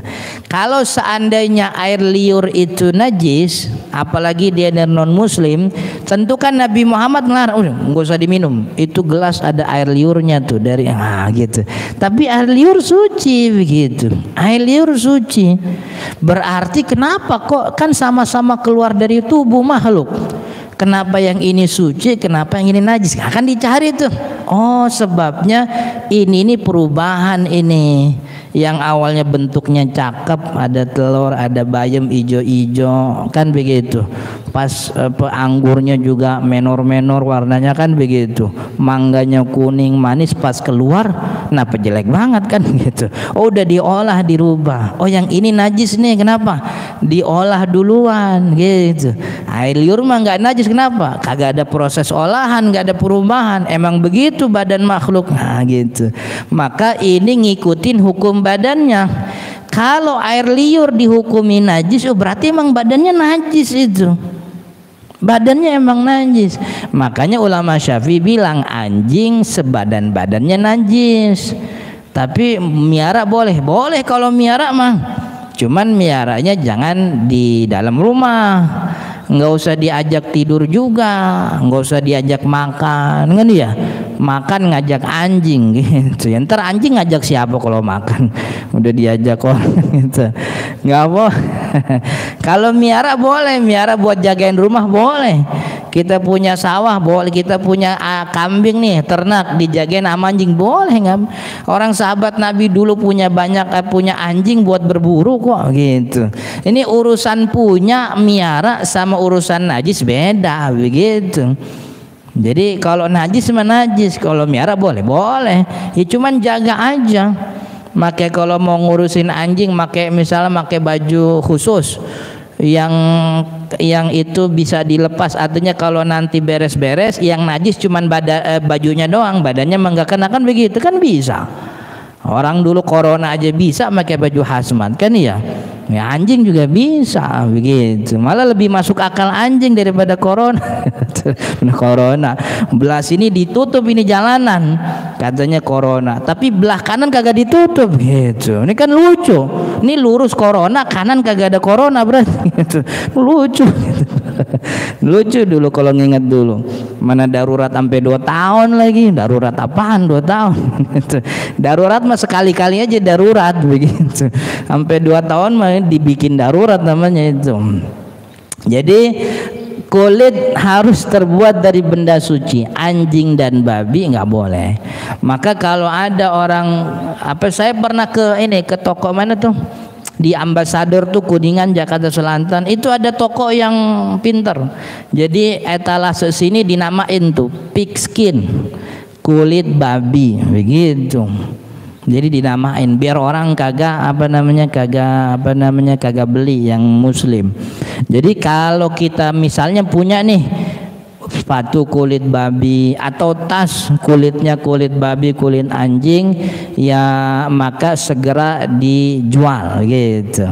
Kalau seandainya air liur itu najis, apalagi dia non muslim, tentu kan Nabi Muhammad ngelarang, nggak usah diminum. Itu gelas ada air liurnya tuh dari gitu. Tapi air liur suci begitu. Air liur suci. Berarti kenapa kok kan sama-sama keluar dari tubuh makhluk? Kenapa yang ini suci, kenapa yang ini najis? Akan dicari tuh. Oh, sebabnya ini perubahan ini. Yang awalnya bentuknya cakep, ada telur, ada bayam ijo-ijo, kan begitu. pas anggurnya juga menor-menor warnanya kan begitu, mangganya kuning manis, pas keluar kenapa jelek banget kan gitu. Oh udah diolah dirubah, oh yang ini najis nih, kenapa diolah duluan gitu. Air liur mah nggak najis, kenapa kagak ada proses olahan, nggak ada perubahan, emang begitu badan makhluk. Nah gitu, maka ini ngikutin hukum badannya. Kalau air liur dihukumi najis, oh berarti emang badannya najis itu. Badannya emang najis. Makanya ulama Syafi'i bilang anjing sebadan-badannya najis. Tapi miara boleh. Boleh kalau miara mah. Cuman miaranya jangan di dalam rumah. Nggak usah diajak tidur juga, nggak usah diajak makan kan ya. Makan ngajak anjing gitu. Ya, ntar anjing ngajak siapa kalau makan? Udah diajak orang gitu. Nggak apa. Kalau miara boleh, miara buat jagain rumah boleh. Kita punya sawah boleh, kita punya kambing nih, ternak dijagain sama anjing boleh nggak? Orang sahabat Nabi dulu punya anjing buat berburu kok gitu. Ini urusan punya miara sama urusan najis beda begitu. Jadi kalau najis mah najis, kalau miara boleh, ya cuman jaga aja. Makanya kalau mau ngurusin anjing misalnya pakai baju khusus yang itu bisa dilepas, artinya kalau nanti beres-beres yang najis cuman bajunya doang, badannya enggak kena, kan begitu kan bisa. Orang dulu corona aja bisa pakai baju hazmat kan ya. Ya anjing juga bisa begitu. Malah lebih masuk akal anjing daripada corona. Corona belah sini ditutup, ini jalanan katanya corona, tapi belah kanan kagak ditutup gitu. Ini kan lucu. Ini lurus corona, kanan kagak ada corona berarti gitu. Lucu gitu. Lucu dulu kalau nginget dulu. Mana darurat sampai 2 tahun lagi. Darurat apaan 2 tahun gitu. Darurat mah sekali-kali aja darurat begitu. Sampai 2 tahun mah dibikin darurat namanya itu. Jadi kulit harus terbuat dari benda suci. Anjing dan babi nggak boleh. Maka kalau ada orang saya pernah ke toko mana tuh di Ambasador tuh Kuningan Jakarta Selatan, itu ada toko yang pinter. Jadi etalase sini dinamain tuh pig skin, kulit babi begitu. Jadi dinamain biar orang kagak beli yang muslim. Jadi kalau kita misalnya punya nih sepatu kulit babi atau tas kulitnya kulit babi, kulit anjing, ya maka segera dijual gitu.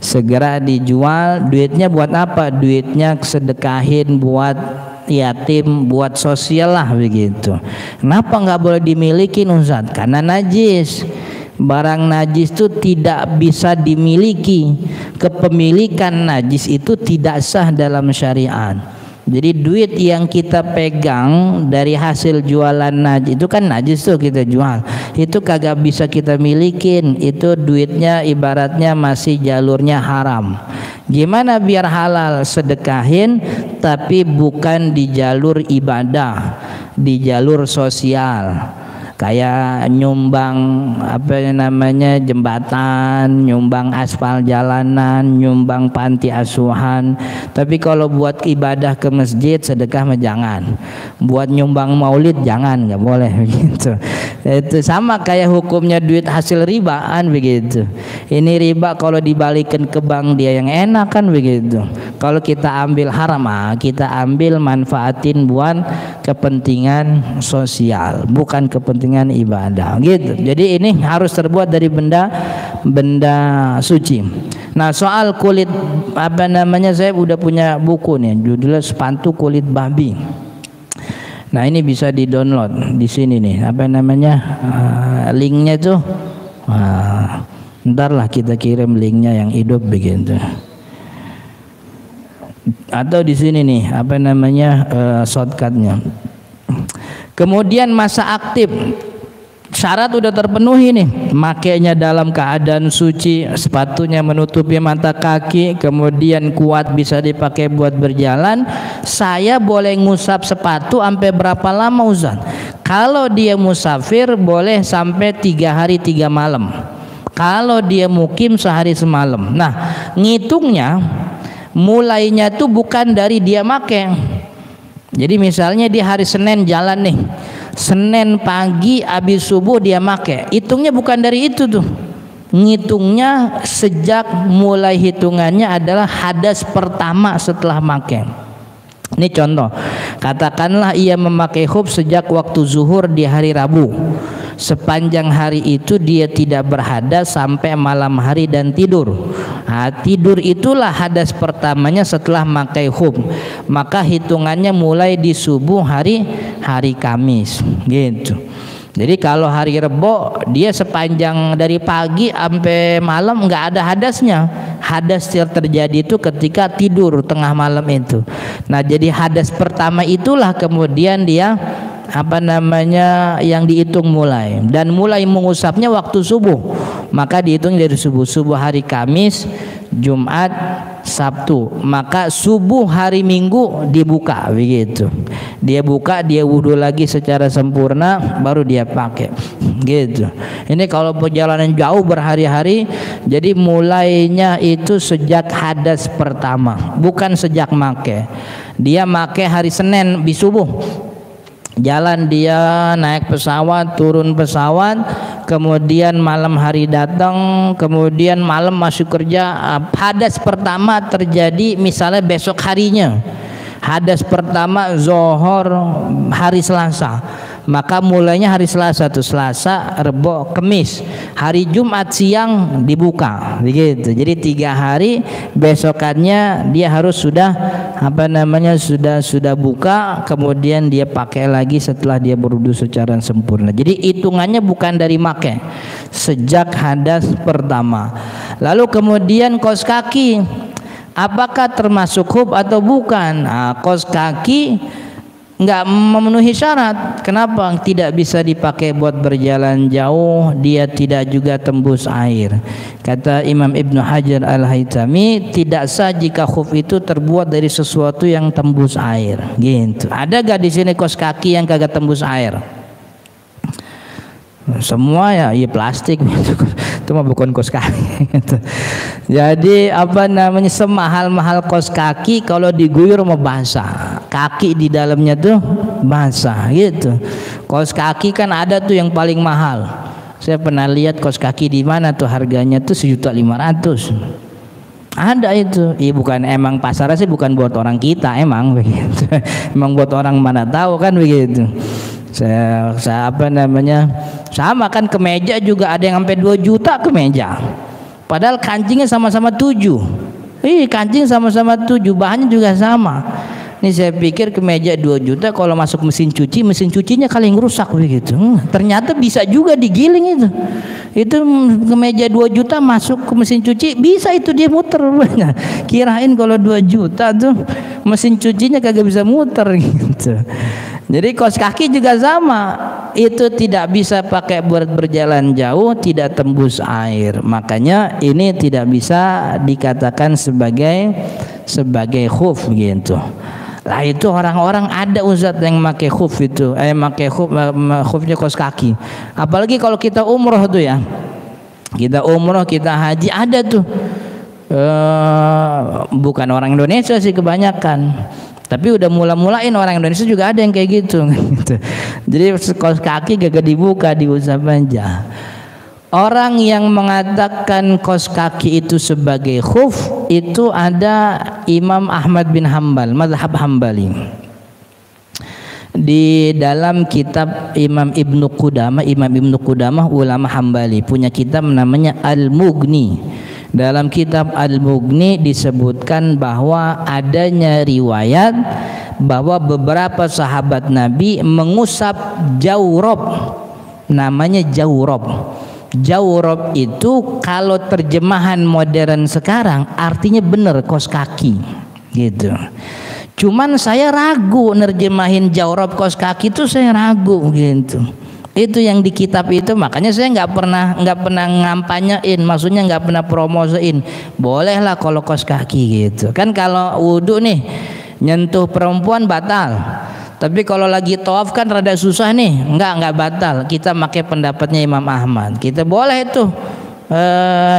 Segera dijual, duitnya buat apa? Duitnya sedekahin buat yatim, buat sosial lah begitu. Kenapa nggak boleh dimiliki Ustaz? Karena najis. Barang najis itu tidak bisa dimiliki. Kepemilikan najis itu tidak sah dalam syariat. Jadi duit yang kita pegang dari hasil jualan najis itu kan najis tuh kita jual, itu kagak bisa kita milikin. Itu duitnya ibaratnya masih jalurnya haram. Gimana biar halal? Sedekahin, tapi bukan di jalur ibadah, di jalur sosial. Kayak nyumbang jembatan, nyumbang aspal jalanan, nyumbang panti asuhan. Tapi kalau buat ibadah ke masjid sedekah mah jangan. Buat nyumbang maulid jangan, nggak boleh begitu. Itu sama kayak hukumnya duit hasil ribaan begitu. Ini riba kalau dibalikin ke bank dia yang enak kan begitu. Kalau kita ambil haram, kita ambil manfaatin buat kepentingan sosial, bukan kepentingan ibadah gitu. Jadi ini harus terbuat dari benda suci. Nah, soal kulit saya udah punya buku nih, judulnya Sepatu Kulit Babi. Nah, ini bisa di-download di sini nih. Linknya tuh. Ntar lah kita kirim linknya yang hidup begitu. Atau di sini nih shortcutnya. Kemudian masa aktif, syarat udah terpenuhi nih, makainya dalam keadaan suci, sepatunya menutupi mata kaki, kemudian kuat bisa dipakai buat berjalan. Saya boleh ngusap sepatu sampai berapa lama Ustaz? Kalau dia musafir boleh sampai 3 hari 3 malam. Kalau dia mukim sehari semalam. Nah, ngitungnya mulainya tuh bukan dari dia make. Jadi misalnya di hari Senin jalan nih, Senin pagi habis subuh dia make, hitungnya bukan dari itu tuh. Ngitungnya sejak mulai hitungannya adalah hadas pertama setelah make. Ini contoh, katakanlah ia memakai khuf sejak waktu zuhur di hari Rabu. Sepanjang hari itu dia tidak berhadas sampai malam hari dan tidur. Nah, tidur itulah hadas pertamanya setelah memakai khuf. Maka hitungannya mulai di subuh hari Kamis, gitu. Jadi kalau hari Rebo dia sepanjang dari pagi sampai malam nggak ada hadasnya. Hadas yang terjadi itu ketika tidur tengah malam itu. Nah, jadi hadas pertama itulah kemudian dia yang dihitung mulai, dan mulai mengusapnya waktu subuh. Maka dihitung dari subuh hari Kamis, Jumat, Sabtu. Maka subuh hari Minggu dibuka begitu. Dia buka, dia wudhu lagi secara sempurna, baru dia pakai. Gitu. Ini kalau perjalanan jauh berhari-hari, jadi mulainya itu sejak hadas pertama, bukan sejak make. Dia make hari Senin di subuh. Jalan dia naik pesawat, turun pesawat, kemudian malam hari datang, kemudian malam masuk kerja. Hadas pertama terjadi misalnya besok harinya. Hadas pertama zuhur hari Selasa. Maka mulainya hari Selasa tuh, Selasa, Rebo, Kamis. Hari Jumat siang dibuka, begitu. Jadi 3 hari, besokannya dia harus sudah sudah buka, kemudian dia pakai lagi setelah dia berwudu secara sempurna. Jadi hitungannya bukan dari make, sejak hadas pertama. Lalu kemudian kaos kaki, apakah termasuk khuf atau bukan? Nah, kaos kaki nggak memenuhi syarat. Kenapa? Tidak bisa dipakai buat berjalan jauh, dia tidak juga tembus air. Kata Imam Ibnu Hajar Al-Haytami, tidak sah jika khuf itu terbuat dari sesuatu yang tembus air. Gitu. Ada gak di sini kaos kaki yang kagak tembus air? Semua ya plastik. Itu mah bukan kaos kaki. Jadi semahal-mahal kaos kaki kalau diguyur mau basah, kaki di dalamnya tuh basah gitu. Kaos kaki kan ada tuh yang paling mahal. Saya pernah lihat kaos kaki di mana tuh harganya tuh 1.500.000. Ada itu. Bukan, emang pasarnya sih bukan buat orang kita, emang begitu. Emang buat orang mana tahu kan begitu. Saya sama kan, kemeja juga ada yang sampai 2 juta kemeja. Padahal kancingnya sama-sama 7. Kancing sama-sama 7, bahannya juga sama. Ini saya pikir kemeja 2 juta kalau masuk mesin cuci, mesin cucinya kali ngerusak begitu. Ternyata bisa juga digiling itu. Itu kemeja 2 juta masuk ke mesin cuci, bisa itu dia muter. Kirain kalau 2 juta tuh mesin cucinya kagak bisa muter gitu. Jadi kaos kaki juga sama, itu tidak bisa pakai buat berjalan jauh, tidak tembus air. Makanya ini tidak bisa dikatakan sebagai khuf gitu. Lah itu orang-orang ada Ustaz yang pakai khuf itu, pakai khufnya kaos kaki. Apalagi kalau kita umroh tuh ya. Kita umroh, kita haji, ada tuh. Bukan orang Indonesia sih kebanyakan. Tapi udah mulain orang Indonesia juga ada yang kayak gitu. Jadi kaos kaki gak dibuka, diusap aja. Orang yang mengatakan kaos kaki itu sebagai khuf itu ada Imam Ahmad bin Hambal, mazhab Hambali. Di dalam kitab Imam Ibnu Qudamah ulama Hambali punya kitab namanya Al-Mughni. Dalam kitab Al-Mughni disebutkan bahwa adanya riwayat bahwa beberapa sahabat Nabi mengusap jawrob, namanya jawrob. Jawrob itu kalau terjemahan modern sekarang artinya bener kaos kaki gitu. Cuman saya ragu nerjemahin jawrob kaos kaki itu, saya ragu gitu. Itu yang di kitab itu, makanya saya nggak pernah ngampanyein, maksudnya nggak pernah promosiin. Bolehlah kalau kaos kaki gitu kan. Kalau wudhu nih nyentuh perempuan batal, tapi kalau lagi tawaf kan rada susah nih, nggak batal. Kita pakai pendapatnya Imam Ahmad, kita boleh itu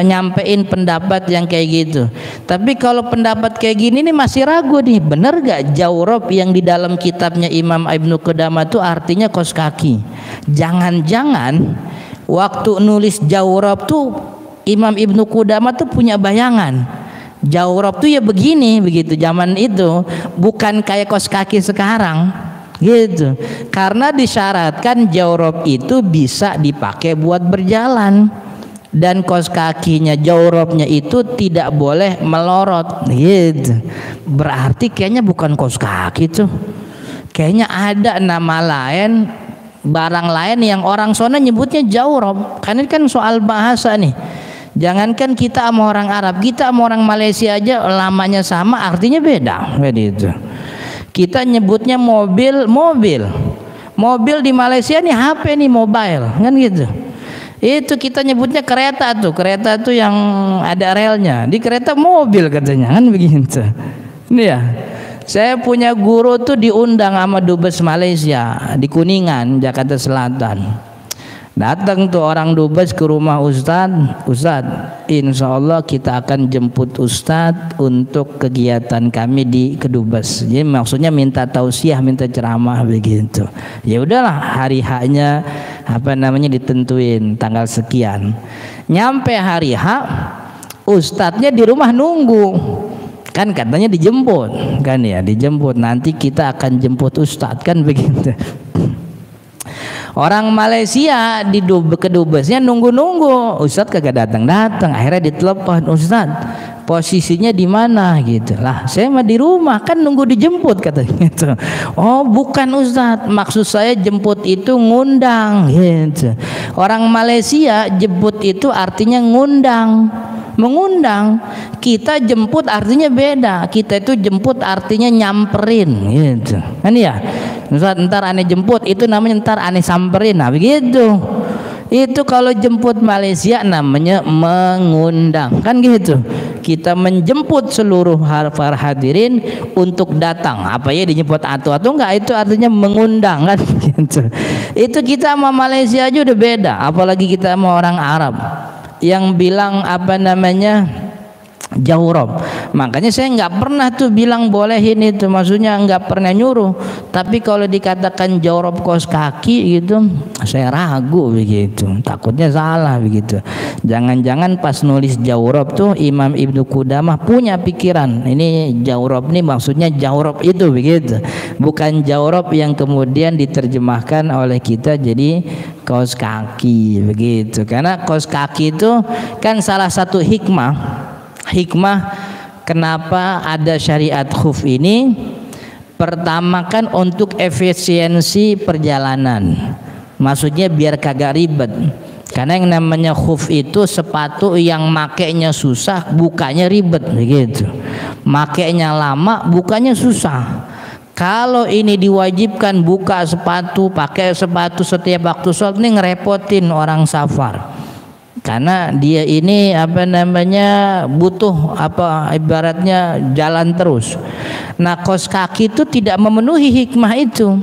nyampein pendapat yang kayak gitu. Tapi kalau pendapat kayak gini nih masih ragu nih, bener gak jawrab yang di dalam kitabnya Imam Ibnu Qudamah itu artinya kos kaki? Jangan-jangan waktu nulis jawrab tuh Imam Ibnu Qudamah tuh punya bayangan jawrab tuh ya begini begitu zaman itu, bukan kayak kos kaki sekarang gitu. Karena disyaratkan jawrab itu bisa dipakai buat berjalan, dan kos kakinya jawrabnya itu tidak boleh melorot gitu. Berarti kayaknya bukan kos kaki tuh, kayaknya ada nama lain, barang lain yang orang sana nyebutnya jawrab. Karena ini kan soal bahasa nih. Jangankan kita sama orang Arab, kita sama orang Malaysia aja lamanya sama, artinya beda itu. Kita nyebutnya mobil di Malaysia nih HP nih, mobile kan gitu. Itu kita nyebutnya kereta tuh yang ada relnya, di kereta mobil katanya kan begitu. Ini ya, saya punya guru tuh diundang sama dubes Malaysia di Kuningan, Jakarta Selatan. Datang tuh orang dubes ke rumah Ustadz, insya Allah kita akan jemput Ustadz untuk kegiatan kami di kedubes. Jadi maksudnya minta tausiah, minta ceramah begitu. Ya udahlah, hari haknya ditentuin tanggal sekian. Nyampe hari H, Ustadznya di rumah nunggu. Kan katanya dijemput, kan ya dijemput. Nanti kita akan jemput Ustadz kan begitu. Orang Malaysia di kedubesnya nunggu-nunggu, Ustadz kagak datang-datang. Akhirnya ditelepon, Ustadz posisinya di mana gitu. Lah saya mah di rumah, kan nunggu dijemput katanya gitu. Oh bukan Ustadz, maksud saya jemput itu ngundang gitu. Orang Malaysia jemput itu artinya ngundang, mengundang. Kita jemput artinya beda, kita itu jemput artinya nyamperin gitu kan ya. Ntar aneh jemput itu namanya ntar aneh samperin, nah begitu. Itu kalau jemput Malaysia namanya mengundang kan gitu. Kita menjemput seluruh para hadirin untuk datang. Apa ya dijemput atau enggak, itu artinya mengundang kan gitu. Itu kita sama Malaysia aja udah beda, apalagi kita sama orang Arab yang bilang jawrab. Makanya saya nggak pernah tuh bilang bolehin itu, maksudnya nggak pernah nyuruh. Tapi kalau dikatakan jawrab kos kaki gitu, saya ragu begitu, takutnya salah begitu. Jangan-jangan pas nulis jawrab tuh Imam Ibnu Qudamah punya pikiran ini jawrab nih maksudnya jawrab itu begitu, bukan jawrab yang kemudian diterjemahkan oleh kita jadi kaos kaki begitu. Karena kaos kaki itu kan salah satu hikmah kenapa ada syariat khuf ini. Pertama kan untuk efisiensi perjalanan, maksudnya biar kagak ribet. Karena yang namanya khuf itu sepatu yang makainya susah, bukanya ribet begitu. Makainya lama, bukanya susah. Kalau ini diwajibkan buka sepatu, pakai sepatu setiap waktu sholat, ini ngerepotin orang safar. Karena dia ini butuh ibaratnya jalan terus. Nah kos kaki itu tidak memenuhi hikmah itu.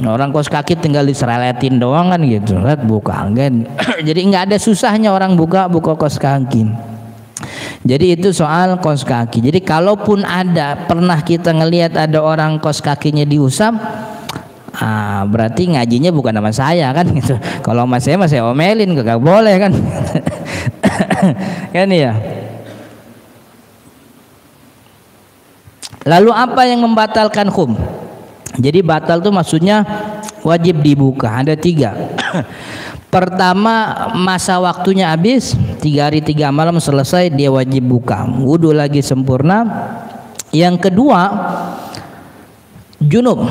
Orang kos kaki tinggal disereletin doang kan gitu, lihat buka kan. Jadi nggak ada susahnya orang buka kos kaki. Jadi itu soal kos kaki. Jadi kalaupun pernah kita ngelihat ada orang kos kakinya diusap, berarti ngajinya bukan sama saya kan gitu. Kalau sama saya masih omelin, gak boleh kan. Kan ya. Lalu apa yang membatalkan khuf? Jadi batal itu maksudnya wajib dibuka. Ada 3. Pertama, masa waktunya habis, 3 hari 3 malam selesai, dia wajib buka, wudu lagi sempurna. Yang kedua, junub.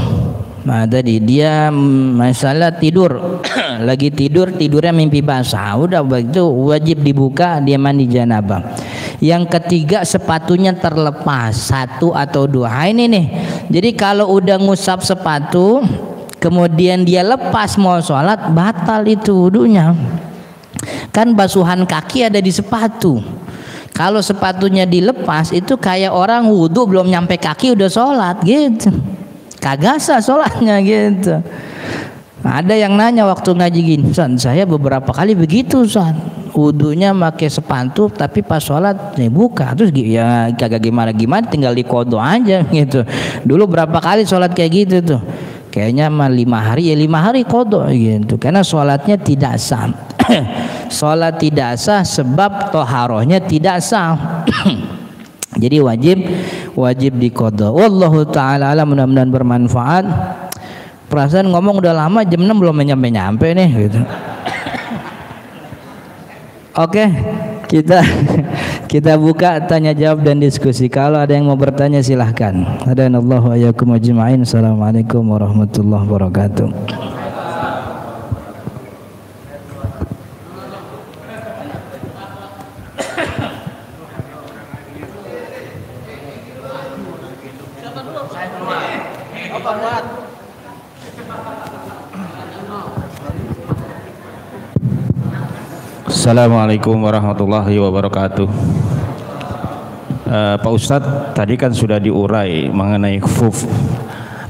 Nah tadi dia masalah tidur lagi tidurnya mimpi basah, udah begitu wajib dibuka, dia mandi janabah. Yang ketiga, sepatunya terlepas 1 atau 2. Ini nih, jadi kalau udah ngusap sepatu kemudian dia lepas mau sholat, batal itu wudunya. Kan basuhan kaki ada di sepatu. Kalau sepatunya dilepas itu kayak orang wudu belum nyampe kaki udah sholat gitu, kagak sah sholatnya gitu. Ada yang nanya waktu ngaji gini, San, saya beberapa kali begitu, San. wudunya pakai sepatu tapi pas sholat buka, terus ya kagak gimana tinggal dikodo aja gitu. Dulu berapa kali sholat kayak gitu tuh, kayaknya mah 5 hari ya 5 hari kodo gitu, karena sholatnya tidak sah. Sholat tidak sah sebab toharohnya tidak sah. Jadi wajib dikodo. Wallahu ta'ala alam, mudah-mudahan bermanfaat. Perasaan ngomong udah lama, jam 6 belum nyampe nih gitu. Oke, kita buka tanya jawab dan diskusi. Kalau ada yang mau bertanya silahkan. Hadanallahu wa iyyakum ajma'in. Assalamualaikum warahmatullahi wabarakatuh. Assalamualaikum warahmatullahi wabarakatuh. Pak Ustadz, tadi kan sudah diurai mengenai khuf.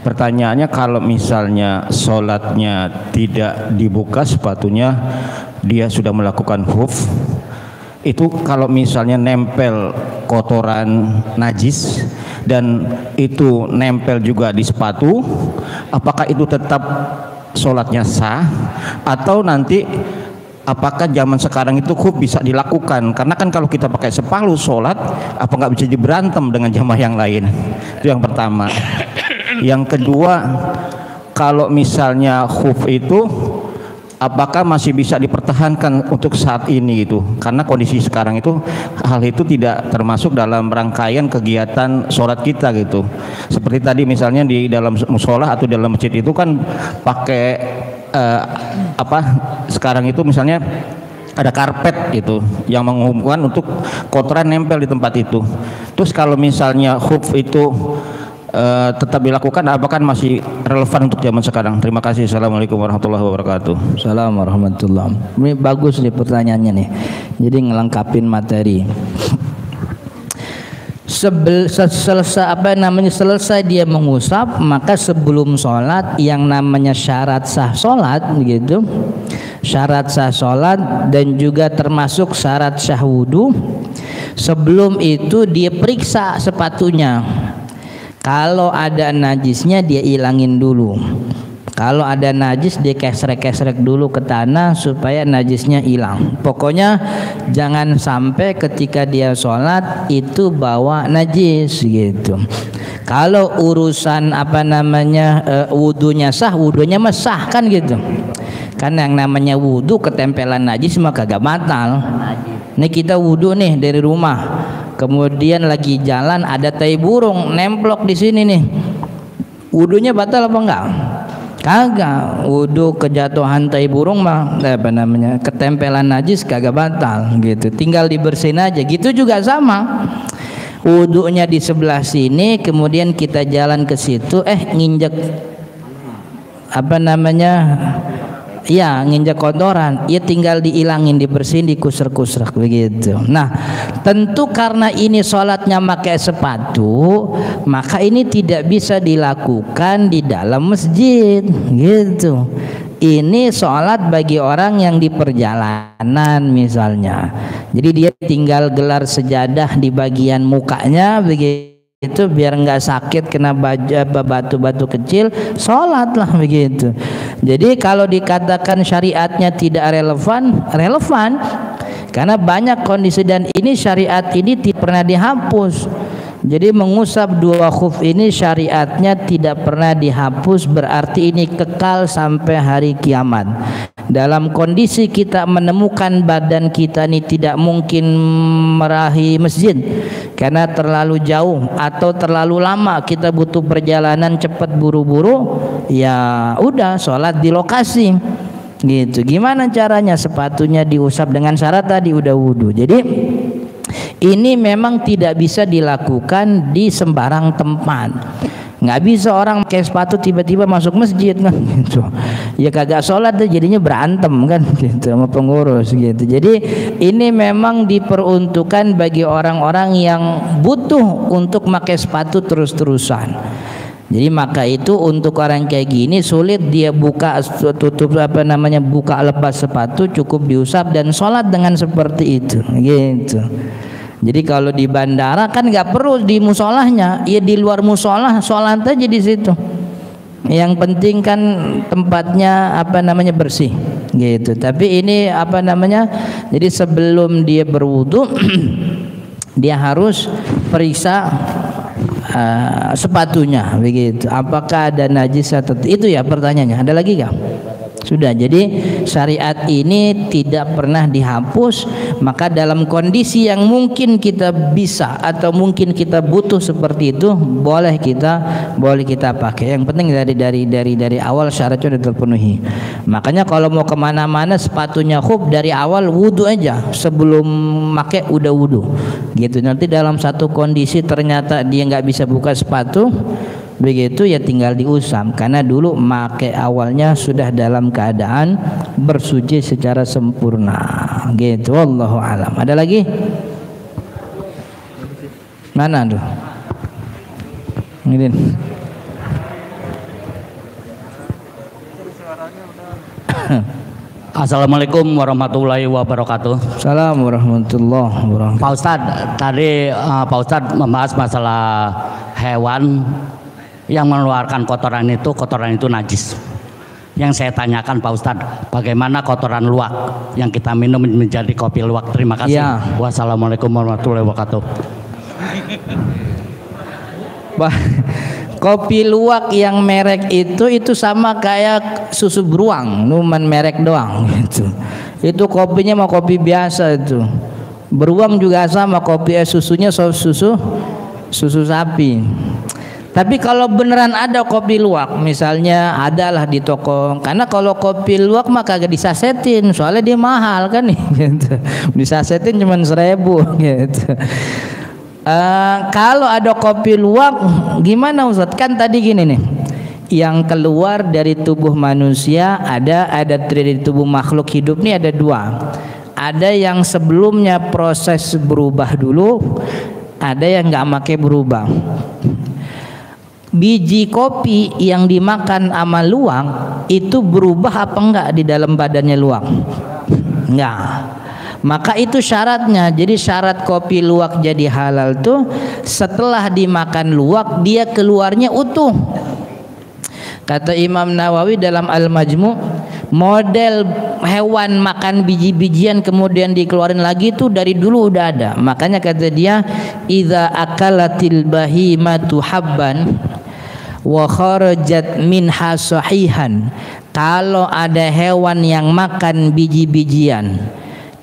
Pertanyaannya, kalau misalnya sholatnya tidak dibuka sepatunya, dia sudah melakukan khuf, itu kalau misalnya nempel kotoran najis dan itu nempel juga di sepatu, apakah itu tetap sholatnya sah, atau nanti apakah zaman sekarang itu khuf bisa dilakukan? Karena kan kalau kita pakai sepalu sholat, apa nggak bisa diberantem dengan jamaah yang lain? Itu yang pertama. Yang kedua, kalau misalnya khuf itu apakah masih bisa dipertahankan untuk saat ini gitu? Karena kondisi sekarang itu hal itu tidak termasuk dalam rangkaian kegiatan sholat kita gitu. Seperti tadi misalnya di dalam musola atau dalam masjid itu kan pakai sekarang itu misalnya ada karpet gitu yang mengumumkan untuk kotoran nempel di tempat itu. Terus kalau misalnya khuf itu tetap dilakukan, apakah masih relevan untuk zaman sekarang? Terima kasih. Assalamualaikum warahmatullahi wabarakatuh. Assalamualaikum warahmatullahi wabarakatuh. Ini bagus nih pertanyaannya nih, jadi ngelengkapin materi. Selesai dia mengusap, maka sebelum sholat yang namanya syarat sah sholat gitu, syarat sah sholat dan juga termasuk syarat sah wudu, sebelum itu dia periksa sepatunya. Kalau ada najisnya dia ilangin dulu. Kalau ada najis dia kesrek-kesrek dulu ke tanah supaya najisnya hilang. Pokoknya jangan sampai ketika dia sholat itu bawa najis gitu. Kalau urusan wudunya sah, wudunya mah sah kan gitu. Karena yang namanya wudu ketempelan najis mah kagak batal. Nih kita wudu nih dari rumah, kemudian lagi jalan ada tai burung nemplok di sini nih, wudunya batal apa enggak? Kagak. Wudu kejatuhan tai burung mah ketempelan najis kagak batal gitu, tinggal dibersihin aja. Gitu juga sama, wudunya di sebelah sini, kemudian kita jalan ke situ, nginjek nginjek kotoran, ya tinggal diilangin, dibersihin, dikusrek-kusrek begitu. Nah, tentu karena ini sholatnya pakai sepatu, maka ini tidak bisa dilakukan di dalam masjid gitu. Ini sholat bagi orang yang di perjalanan misalnya, jadi dia tinggal gelar sejadah di bagian mukanya begitu, itu biar nggak sakit kena batu-batu kecil, sholatlah begitu. Jadi kalau dikatakan syariatnya tidak relevan karena banyak kondisi, dan ini syariat ini tidak pernah dihapus. Jadi mengusap dua khuf ini syariatnya tidak pernah dihapus, berarti ini kekal sampai hari kiamat. Dalam kondisi kita menemukan badan kita ini tidak mungkin meraih masjid karena terlalu jauh atau terlalu lama, kita butuh perjalanan cepat buru-buru, ya udah sholat di lokasi gitu. Gimana caranya? Sepatunya diusap dengan syarat tadi udah wudu. Jadi ini memang tidak bisa dilakukan di sembarang tempat. Nggak bisa orang pakai sepatu tiba-tiba masuk masjid kan gitu. Ya kagak sholat deh, jadinya berantem kan gitu sama pengurus gitu. Jadi ini memang diperuntukkan bagi orang-orang yang butuh untuk pakai sepatu terus-terusan. Jadi maka itu untuk orang kayak gini sulit dia buka tutup buka lepas sepatu, cukup diusap dan sholat dengan seperti itu gitu. Jadi kalau di bandara kan nggak perlu di musolahnya, ya di luar musolah sholat aja di situ. Yang penting kan tempatnya bersih gitu. Tapi ini jadi sebelum dia berwudu dia harus periksa sepatunya begitu. Apakah ada najis atau itu ya pertanyaannya. Ada lagi nggak? Sudah. Jadi syariat ini tidak pernah dihapus. Maka dalam kondisi yang mungkin kita bisa atau mungkin kita butuh seperti itu, boleh kita pakai. Yang penting dari awal syaratnya sudah terpenuhi. Makanya kalau mau kemana-mana sepatunya khuf dari awal wudu aja, sebelum pakai udah wudu gitu. Nanti dalam satu kondisi ternyata dia nggak bisa buka sepatu begitu, ya tinggal diusap karena dulu make awalnya sudah dalam keadaan bersuci secara sempurna gitu. Wallahu alam. Ada lagi? Mana tuh? Ini. Assalamualaikum warahmatullahi wabarakatuh. Assalamualaikum warahmatullahi wabarakatuh. Pak Ustadz, tadi Pak Ustadz membahas masalah hewan yang mengeluarkan kotoran itu najis. Yang saya tanyakan Pak Ustadz, bagaimana kotoran luwak yang kita minum menjadi kopi luwak? Terima kasih. Ya. Wassalamualaikum warahmatullahi wabarakatuh. Kopi luwak yang merek itu sama kayak susu beruang, cuman merek doang gitu. Itu kopinya mau kopi biasa itu. Beruang juga sama kopi susunya susu sapi. Tapi kalau beneran ada kopi luwak, misalnya adalah di toko, karena kalau kopi luwak mah kagak disasetin, soalnya dia mahal kan nih, gitu. Disasetin cuma 1.000 gitu. Kalau ada kopi luwak, gimana Ustaz? Kan tadi gini nih, yang keluar dari tubuh manusia ada dari tubuh makhluk hidup nih ada 2. Ada yang sebelumnya proses berubah dulu, ada yang nggak pakai berubah. Biji kopi yang dimakan sama luwak itu berubah apa enggak di dalam badannya luwak? Enggak. Maka itu syaratnya. Jadi syarat kopi luwak jadi halal tuh setelah dimakan luwak dia keluarnya utuh. Kata Imam Nawawi dalam Al-Majmu', model hewan makan biji-bijian kemudian dikeluarin lagi itu dari dulu udah ada. Makanya kata dia, idza akalatil bahimatu habban wa kharajat minha sahihan. Kalau ada hewan yang makan biji-bijian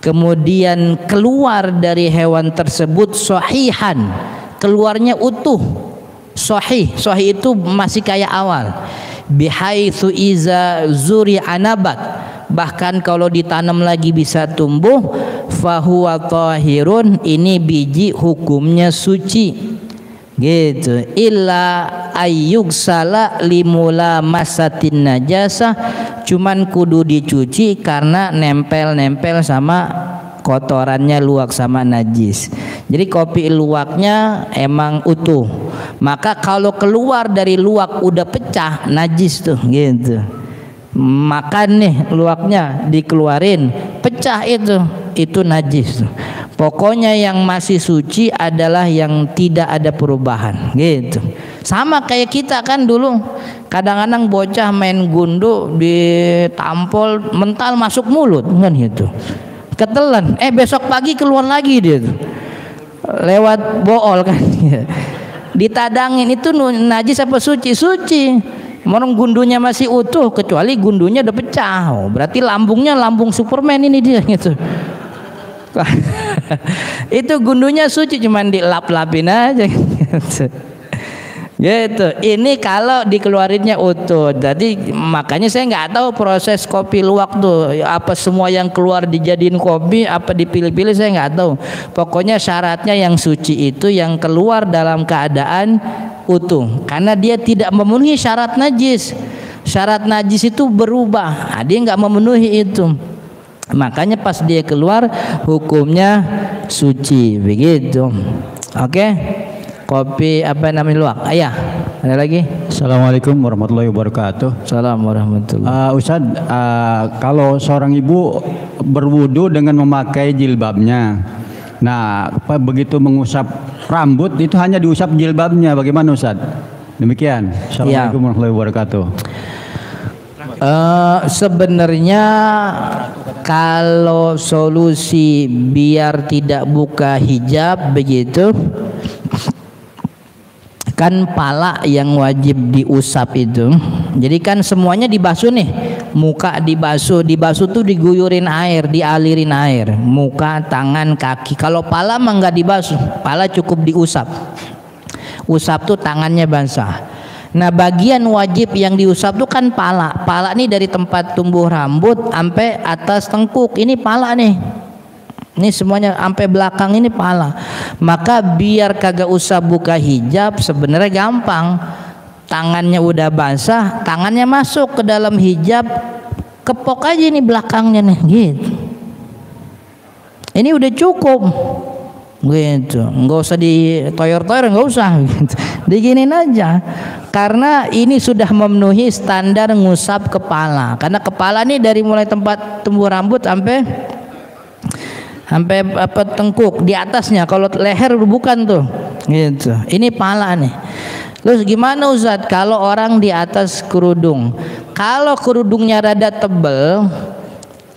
kemudian keluar dari hewan tersebut sahihan, keluarnya utuh. Sahih itu masih kayak awal. Bihaitsu iza zuri'a nabat, bahkan kalau ditanam lagi bisa tumbuh. Fahuwa tahirun, ini biji hukumnya suci gitu. Illa ayyugsala limula masatin najasah, cuman kudu dicuci karena nempel sama kotorannya luwak sama najis. Jadi kopi luwaknya emang utuh. Maka kalau keluar dari luwak udah pecah, najis tuh gitu. Makan nih luwaknya dikeluarin, pecah itu najis tuh. Pokoknya yang masih suci adalah yang tidak ada perubahan gitu. Sama kayak kita kan dulu kadang-kadang bocah main gundu ditampol mental masuk mulut kan gitu. Ketelan, besok pagi keluar lagi dia tuh. Lewat bool kan. Ditadangin itu najis apa suci? Suci. Orang gundunya masih utuh kecuali gundunya udah pecah. Berarti lambungnya lambung Superman ini dia gitu. Itu gundunya suci, cuman dilap-lapin aja gitu. Ini kalau dikeluarinnya utuh. Jadi makanya saya nggak tahu proses kopi luwak tuh apa semua yang keluar dijadiin kopi apa dipilih-pilih, saya nggak tahu. Pokoknya syaratnya yang suci itu yang keluar dalam keadaan utuh, karena dia tidak memenuhi syarat najis. Syarat najis itu berubah, dia nggak memenuhi itu. Makanya pas dia keluar hukumnya suci begitu. Oke. Kopi luwak. Ayah, ada lagi? Assalamualaikum warahmatullahi wabarakatuh. Assalamualaikum warahmatullahi. Ustadz, kalau seorang ibu berwudu dengan memakai jilbabnya, nah begitu mengusap rambut itu hanya diusap jilbabnya, bagaimana Ustadz? Demikian. Assalamualaikum warahmatullahi wabarakatuh. Sebenarnya kalau solusi biar tidak buka hijab begitu, kan pala yang wajib diusap itu. Jadi kan semuanya dibasuh nih, muka dibasuh tuh diguyurin air, dialirin air, muka, tangan, kaki. Kalau pala mah nggak dibasuh, pala cukup diusap. Usap tuh tangannya basah. Nah bagian wajib yang diusap tuh kan pala. Pala nih dari tempat tumbuh rambut sampai atas tengkuk, ini pala nih. Ini semuanya sampai belakang ini pala. Maka biar kagak usah buka hijab, sebenarnya gampang. Tangannya udah basah, tangannya masuk ke dalam hijab, kepok aja nih belakangnya nih, gitu. Ini udah cukup, gitu. Nggak usah ditoyor-toyor, nggak usah. Gitu. Diginin aja. Karena ini sudah memenuhi standar ngusap kepala. Karena kepala nih dari mulai tempat tumbuh rambut sampai apa tengkuk di atasnya, kalau leher bukan tuh, gitu. Ini pala nih. Terus gimana Ustadz kalau orang di atas kerudung? Kalau kerudungnya rada tebel,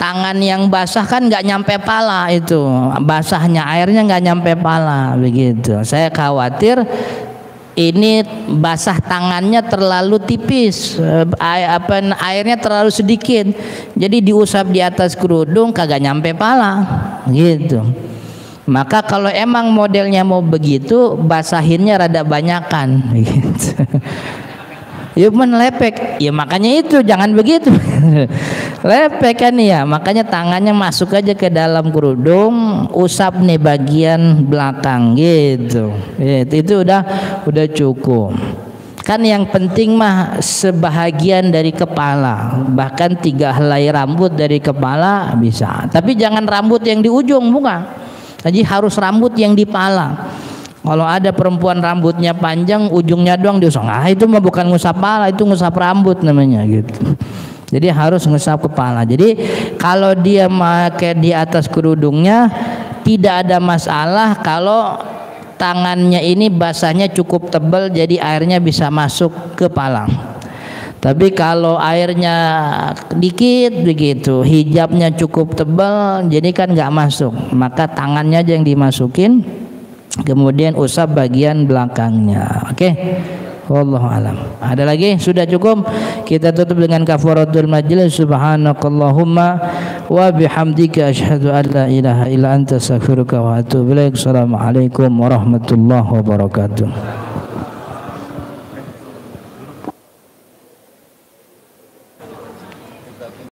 tangan yang basah kan nggak nyampe pala itu, basahnya airnya nggak nyampe pala, begitu. Saya khawatir ini basah tangannya terlalu tipis, airnya terlalu sedikit, jadi diusap di atas kerudung kagak nyampe pala, gitu. Maka kalau emang modelnya mau begitu, basahinnya rada banyakan, gitu. Ya lepek, ya makanya itu jangan begitu. Lepek kan ya, makanya tangannya masuk aja ke dalam kerudung, usap nih bagian belakang, gitu. Itu udah cukup. Kan yang penting mah sebahagian dari kepala, bahkan 3 helai rambut dari kepala bisa. Tapi jangan rambut yang di ujung, bukan. Jadi harus rambut yang di pala. Kalau ada perempuan rambutnya panjang, ujungnya doang diusap, itu mah bukan ngusap pala, itu ngusap rambut namanya, gitu. Jadi harus ngusap kepala. Jadi kalau dia pakai di atas kerudungnya tidak ada masalah kalau tangannya ini basahnya cukup tebal, jadi airnya bisa masuk ke pala. Tapi kalau airnya dikit begitu, hijabnya cukup tebal, jadi kan nggak masuk. Maka tangannya aja yang dimasukin, kemudian usap bagian belakangnya. Oke. Wallahu alam. Ada lagi? Sudah cukup. Kita tutup dengan kafaratul majlis. Subhanakallahumma wa bihamdika asyhadu an la ilaha illa anta astaghfiruka wa atubu ilaik. Assalamualaikum warahmatullahi wabarakatuh.